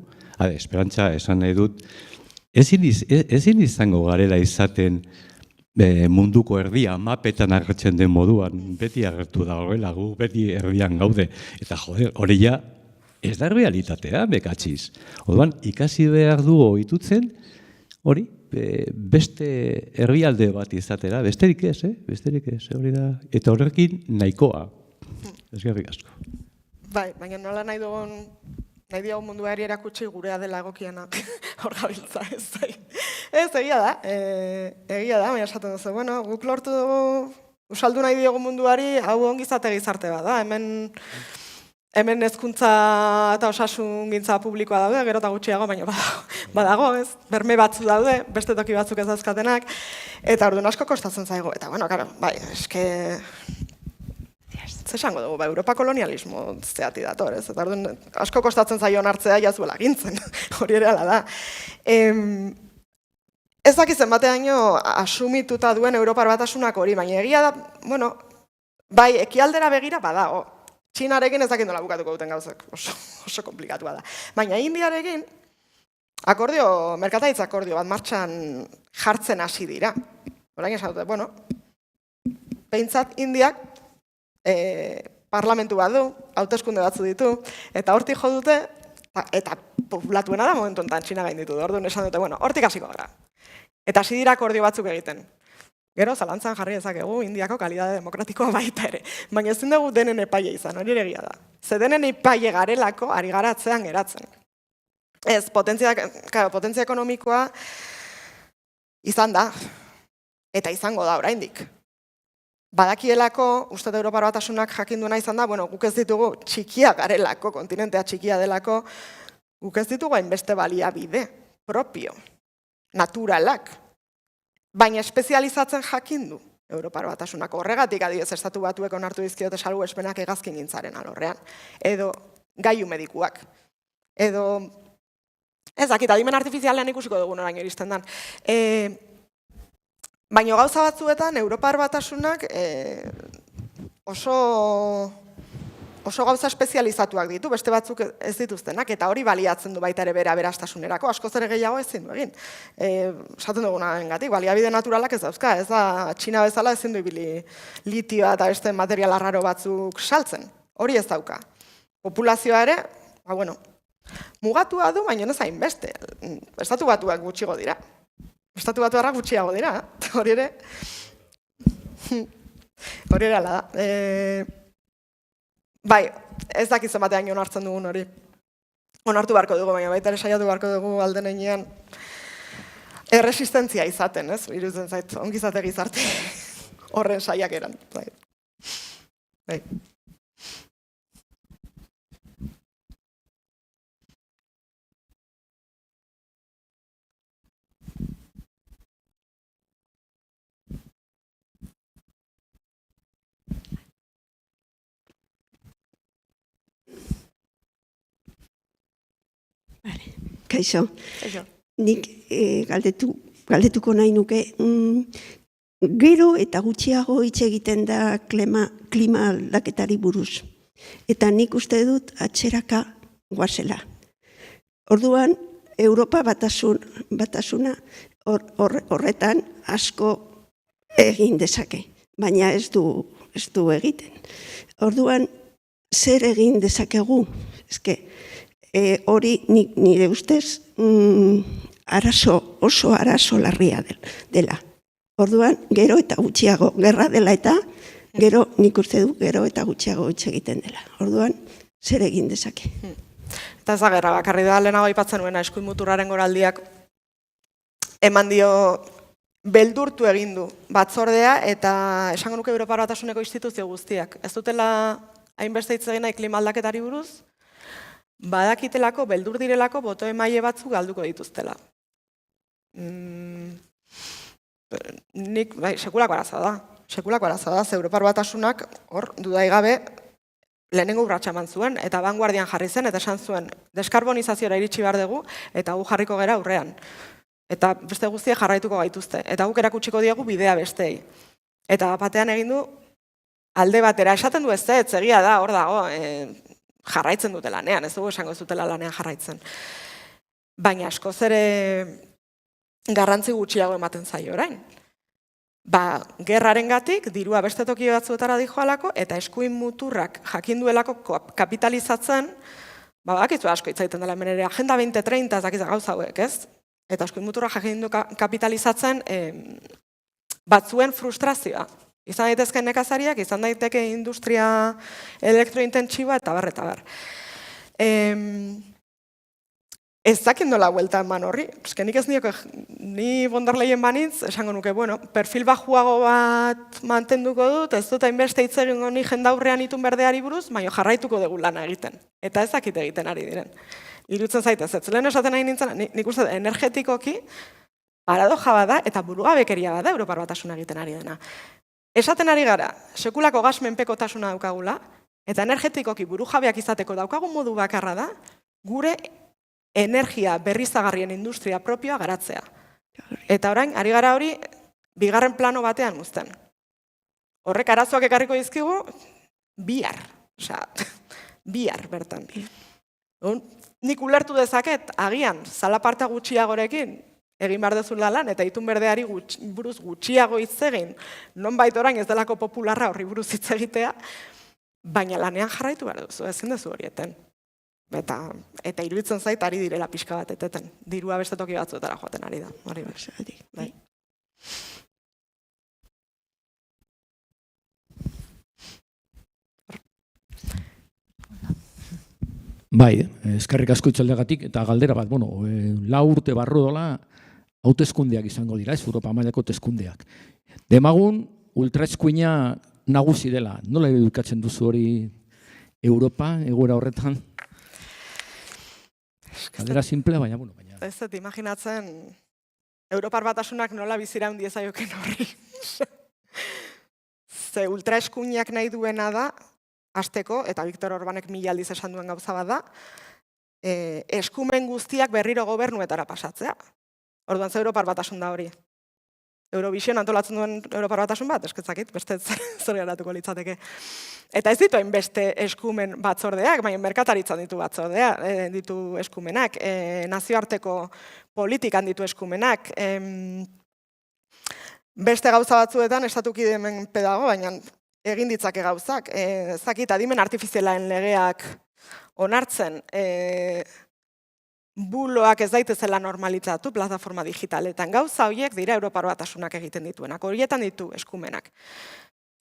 Esperantza esan nahi dut, ezin izango garela izaten munduko erdia mapetan agertzen den moduan, beti agertu da horrela, gu beti erdian gaude. Eta hori ja, ez da realitatea, bekatxiz. Orduan, ikasi behar du ohitutzen, hori, beste herrialde bat izatera, besterik ez, hori da. Eta horrekin nahikoa. Eskerrik asko. Bai, baina nola nahi diogun munduari erakutsi gurea dela egokiena hor gabiltza, ez egia da, baina esaten duzu, bueno, guk lortu dugu, usaldu nahi diogun munduari, hau ongizate gizarte bat da, hemen hezkuntza eta osasun gintza publikoa daude, gero eta gutxiago, baina badago, ez, berme batzu daude, beste toki batzuk ez dauzkatenak, eta orduan asko kostatzen zaigu, eta bueno, karo, bai, eske... Zesango dugu, Europa kolonialismo zeati dator, ez? Eta orduan asko kostatzen zaio hartzea jazuela gintzen, hori ere ala da. Ez dakizen bateaino asumituta duen Europar Batasunak hori, baina egia da, bueno, bai, ekialdera begira badago. Txinarekin ez dakit nola bukatuko duten gauzak, oso komplikatua da. Baina Indiarekin, merkataritza akordio bat martxan jartzen hasi dira. Orain esan dute, bueno, behintzat Indiak parlamentu bat du, hauteskunde batzu ditu, eta hortik jo dute, eta populatuena da momentu enten Txina gain ditu, orduan esan dute, bueno, hortik hasiko gara. Eta hasi dira akordio batzuk egiten. Gero, zalantzan jarri dezakegu, Indiako kalidade demokratikoa baita ere. Baina ezin dugu denen epaile izan, hori egia da. Ze denen epaile garelako, ari gara atzean geratzen. Ez, potentzia ekonomikoa izan da, eta izango da oraindik. Badakielako, uste Europar Batasunak jakinduna izan da, bueno, guk ez ditugu txikia garelako, kontinentea txikia delako, guk ez ditugu hainbeste baliabide propio, naturalak, baina espezializatzen jakindu Europar Batasunak. Horregatik adibidez Estatu Batuek onartu dizkiote salbuespenak hegazkin gintzaren alorrean, edo gailu medikuak, edo ez dakit, adimen artifizialean ikusiko dugun orain iristen dan. Baina gauza batzuetan, Europar Batasunak oso gauza espezializatuak ditu, beste batzuk ez dituztenak, eta hori baliatzen du baita ere bere aberastasunerako, askoz ere gehiago ezin du egin. Esaten dugunarengatik, baliabide naturalak ez dauzka, ez da Txina bezala ezin du ibili litioa eta beste material arraro batzuk saltzen, hori ez dauka. Populazioa ere, bueno, mugatua du, baina ez hainbeste, Estatu Batuak gutxiago dira. Estatu Batuarrak gutxiago dira, hori ere ala da. Bai, ez dakitzen batean onartzen dugun hori. Onartu beharko dugu, baina baita ere saiatu beharko dugu alden heinean erresistentzia izaten, ez? Iruditzen zait, ongizate gizarte horren saiakeran. Bai. Kaixo. Kaixo. Nik galdetuko nahi nuke, gero eta gutxiago hitz egiten da klima aldaketari buruz. Eta nik uste dut atxeraka guazela. Orduan, Europa batasuna horretan asko egin dezake, baina ez du egiten. Orduan, zer egin dezakegu? Hori nire ustez oso arazo larria dela. Orduan, gero eta gutxiago gerra dela eta gero nik uste du gero eta gutxiago hitz egiten dela. Orduan, zer egin dezake? Eta ez da gerra bakarri da, lehenago aipatzen nuena eskuin muturraren goraldiak eman dio beldurtu egin du batzordea eta esango nuke Europar Batasuneko instituzio guztiak. Ez dutela hainbeste hitz egin nahi klima aldaketari buruz, badakitelako, beldur direlako, boto emaile batzuk galduko dituztela. Nik, sekulako arazoa da, Europar Batasunak, hor, dudai gabe, lehenengo urratsa eman zuen, eta vanguardian jarri zen, eta esan zuen, deskarbonizaziora iritsi behar dugu, eta gu jarriko gera aurrean. Eta beste guztiak jarraituko gaituzte. Eta guk erakutsiko diegu bidea bestei. Eta batean egin du, alde batera, esaten du ez egia da, hor dago, jarraitzen dute lanean, ez dugu esango ez dutela lanean jarraitzen. Baina askoz ere garrantzi gutxiago ematen zaio orain. Gerrarengatik dirua beste toki batzuetara dijoalako eta eskuin muturrak jakin duelako kapitalizatzen, badakizu asko hitz egiten dela hemen ere, Agenda 2030 ez dakiz gauza hauek, ez? Eta eskuin muturrak jakin du kapitalizatzen batzuen frustrazioa. Izan daitezke nekazariak, izan daiteke industria elektrointentsiboa eta bar. Ez dakit nola buelta eman horri. Nik ez nioke, ni von der Leyen banitz, esango nuke, perfil bajuago bat mantenduko dut, ez dut hainbeste hitz egingo ni jendaurrean itun berdeari buruz, baina jarraituko dugu lana egiten. Eta ez dakit egiten ari diren. Irutzen zaitez, ez lehen esaten nahi nintzen, nik uste energetikoki paradoja bada eta burugabekeria bada Europar Batasuna egiten ari dena. Esaten ari gara, sekulako gas menpekotasuna daukagula, eta energetikoki burujabeak izateko daukagun modu bakarra da, gure energia berriztagarrien industria propioa garatzea. Eta orain, ari gara hori, bigarren plano batean uzten. Horrek arazoak ekarriko dizkigu, bihar bertan. Nik ulertu dezaket, agian, zalaparta gutxiagorekin, egin behar dezula lan, eta itun berdeari buruz gutxiago hitz egin, nonbait orain ez delako popularra horri buruz hitz egitea, baina lanean jarraitu behar duzu, ezin duzu horieten. Eta iruditzen zait ari direla pixka bat eteten. Dirua beste toki batzuetara joaten ari da. Bai. Bai, eskerrik asko itzaldeagatik, eta galdera bat, 4 urte barru dola, hauteskundeak izango dira, ez Europa mailako hauteskundeak. Demagun, ultraeskuina nagusi dela. Nola edukatzen duzu hori Europa, egoera horretan? Galdera simplea, baina, Ez dut, imaginatzen, Europar Batasunak nola bizira hundiezaioken horri. Ze ultraeskuinak nahi duena da, hasteko, eta Viktor Orbanek 1000 aldiz esan duen gauza bat da, eskumen guztiak berriro gobernuetara pasatzea. Orduan ze Europar Batasun da hori. Eurovision antolatzen duen Europar Batasun bat, esketzakit, beste zer geratuko litzateke. Eta ez ditu hainbeste eskumen batzordeak, baina merkataritzan ditu batzordea, ditu eskumenak, nazioarteko politikan ditu eskumenak, beste gauza batzuetan estatukide hemen pedago, baina egin ditzake gauzak. Zakit, adimen artifizialaen legeak onartzen, buloak ez daitezela normalizatu plataforma digitaletan. Gauza horiek dira Europar Batasunak egiten dituenak, horietan ditu eskumenak.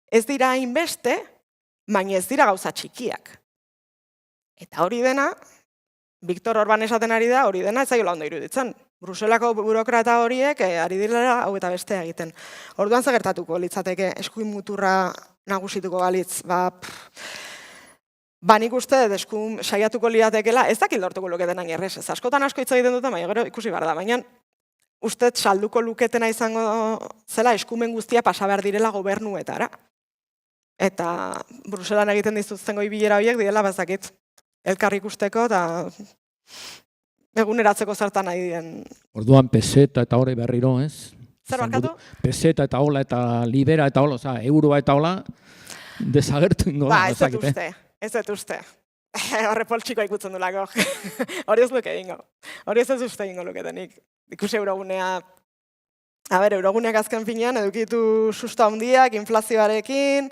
Ez dira hainbeste, baina ez dira gauza txikiak. Eta hori dena, Viktor Orban esaten ari da, hori dena ez zaiola ondo iruditzen. Bruselako burokrata horiek ari direla hau eta bestea egiten. Orduan zagertatuko litzateke eskuin muturra nagusituko balitz, nik uste saiatuko liatekela, ez dakit lortuko luketena errez, ez askotan asko hitz egiten dute, baina gero ikusi behar da, baina uste salduko luketena izango zela eskumen guztia pasa behar direla gobernuetara. Eta Bruselan egiten dituzten goi bilera horiek direla bazakit elkar ikusteko eta eguneratzeko zertan nahi dien. Orduan peseta eta hori berriro, ez? Zer barkatu? Peseta eta hola eta libera eta hola, oza, euroa eta hola, desagertu ingo da. Ez dut uste. Horre poltsiko ikutzen dulako. Hori ez luke egingo. Hori ez uste egingo luketenik. Ikusi eurogunea. Euroguneak azken finean edukitu susta handiak, inflazioarekin,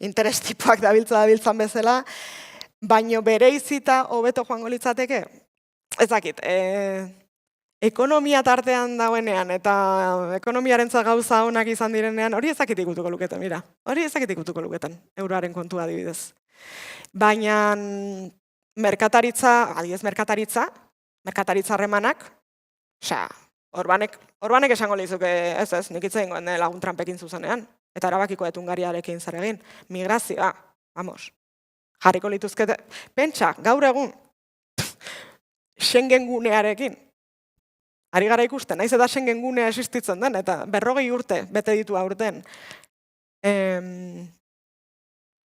interes tipoak dabiltzan bezala, baino bereizita hobeto joango litzateke. Ez dakit, ekonomia tartean dagoenean eta ekonomiarentzat gauza onak izan direnean, hori ez dakit ikutuko luketen, mira. Hori ez dakit ikutuko luketen, euroaren kontua adibidez. Baina merkataritza harremanak, Orbanek esango lizuke, ez, nik hitz egingoen lagun Trumpekin zuzenean, eta erabakiko dut Hungariarekin zer egin. Migrazioa, vamos, jarriko lituzkete. Pentsa, gaur egun, Schengen gunearekin, ari gara ikusten, naiz eta Schengen gunea existitzen den, eta 40 urte bete ditu aurten.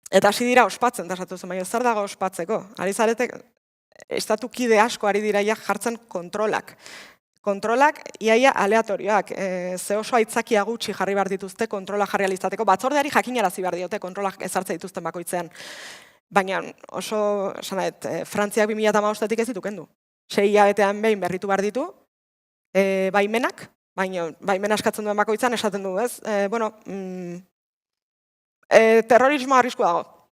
Eta hasi dira ospatzen, eta esatu zen, baina zer dago ospatzeko. Ari zaretek, estatu kide asko ari dira jartzen kontrolak. Kontrolak iaia aleatorioak, ze oso aitzakia gutxi jarri behar dituzte kontrola jarri alizateko, batzordeari jakinarazi behar diote kontrolak ezartze dituzten bakoitzean. Baina oso, Frantziak 2015-etik ez ditu kendu. 6 hilabetean behin berritu behar ditu, baimenak, baina baimena eskatzen duen bakoitzan esaten du, ez? Terrorismo arrisku dago.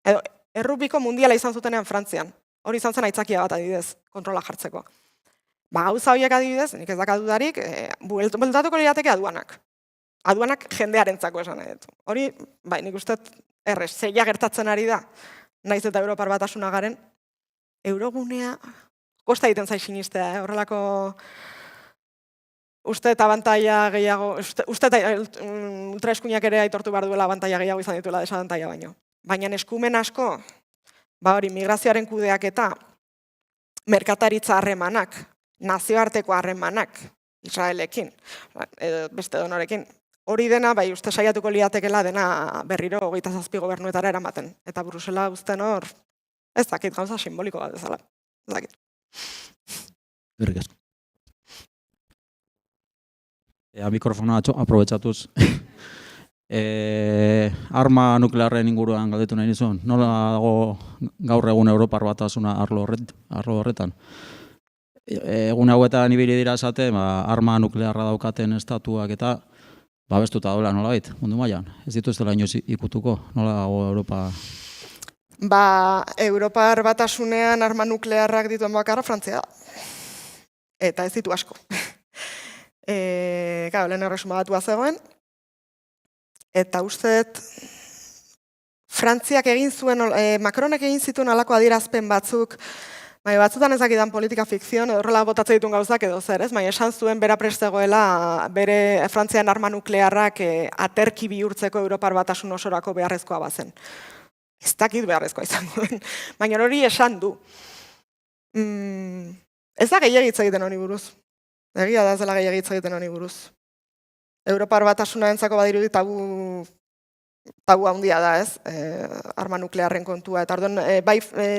Edo, errubiko mundiala izan zutenean Frantzian. Hori izan zen aitzakia bat adibidez, kontrola jartzeko. Gauza horiek adibidez, nik ez daka dudarik, bueltatuko lirateke aduanak. Aduanak jendearentzako esan nahi dut. Hori, nik uste errez, zeia gertatzen ari da, naiz eta Europar Batasuna garen, eurogunea, kosta egiten zai sinistea, horrelako uste eta abantaia gehiago, uste eta ultraeskuinak ere aitortu behar duela abantaia gehiago izan dituela desabantaia baino. Baina eskumen asko, hori migrazioaren kudeak eta merkataritza harremanak, nazioarteko harremanak, Israelekin, edo beste donorekin, hori dena, uste saiatuko liatekela dena berriro 27 gobernuetara eramaten. Eta Brusela uzten hor, ez dakit gauza simboliko bat bezala. Ez dakit. Gerrik asko. Mikrofona aprobetxatuz. Arma nuklearren inguruan galdetu nahi nizun. Nola dago gaur egun Europar Batasuna arlo horretan? Egun hauetan ibili dira esate, arma nuklearra daukaten estatuak eta babestuta dola nolabait, mundu mailan. Ez dituztela inoiz ikutuko, nola dago Europa? Europar Batasunean arma nuklearrak dituen bakarra Frantzia da. Eta ez ditu asko. Lehen erresuma batua zegoen. Eta usteet, Frantziak egin zuen, Macronek egin zituen alako adierazpen batzuk, batzutan ezakidan politika fikzion, horrela botatzen dituen gauzak edo zer, ez? Esan zuen bera prestegoela bere Frantzian arma nuklearrak aterki bihurtzeko Europar Batasun osorako beharrezkoa bazen. Ez dakit beharrezkoa izango den, baina hori esan du. Ez da gehiagitza egiten honi buruz. Egia da ez dela gehiagitza egiten honi buruz. Europar Batasuna entzako badirudi tabu handia da, ez? Arma nuklearren kontua. Eta orduan,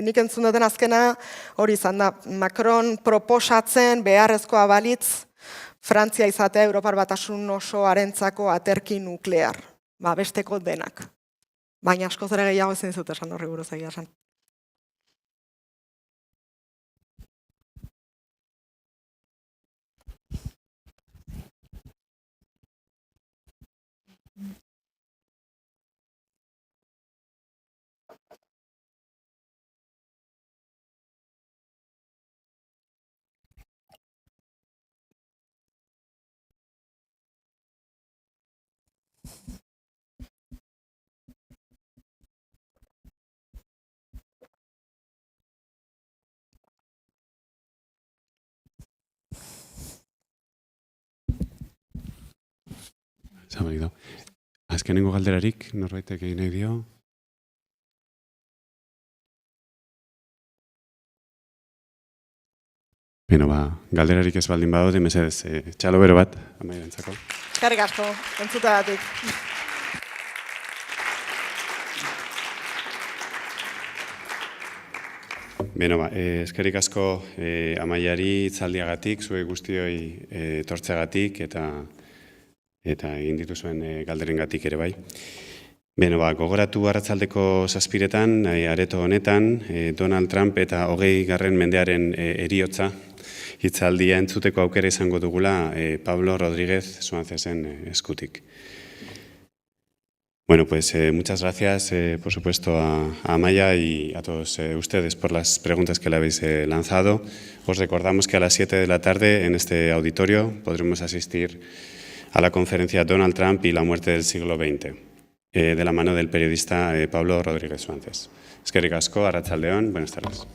nik entzun duten azkena hori izan da. Macron proposatzen beharrezkoa balitz Frantzia izatea Europar Batasun osoarentzako aterki nuklear. Besteko denak. Baina askoz ere gehiago ezin zut esan horri buruz egia esan. Azkenengo galderarik, norbaitek egin nahi dio? Beno, galderarik ez baldin badaude, mesedez, txalo bero bat, amairentzako. Eskerrik asko, entzutagatik. Beno, eskerrik asko Amaiari hitzaldiagatik, zuei guztioi etortzeagatik eta egin dituzuen galderengatik ere bai. Beno, gogoratu arratsaldeko 7:00 areto honetan, Donald Trump eta 20. mendearen heriotza hitzaldia entzuteko aukera izango dugula Pablo Rodríguez Suancesen eskutik. Bueno, pues muchas gracias, por supuesto, a Amaia y a todos ustedes por las preguntas que le habéis lanzado. Os recordamos que a las 7 de la tarde en este auditorio podremos asistir a la conferencia Donald Trump y la muerte del siglo XX, de la mano del periodista Pablo Rodríguez Suances. Eskerrik asko, arratsaldeon, buenas tardes.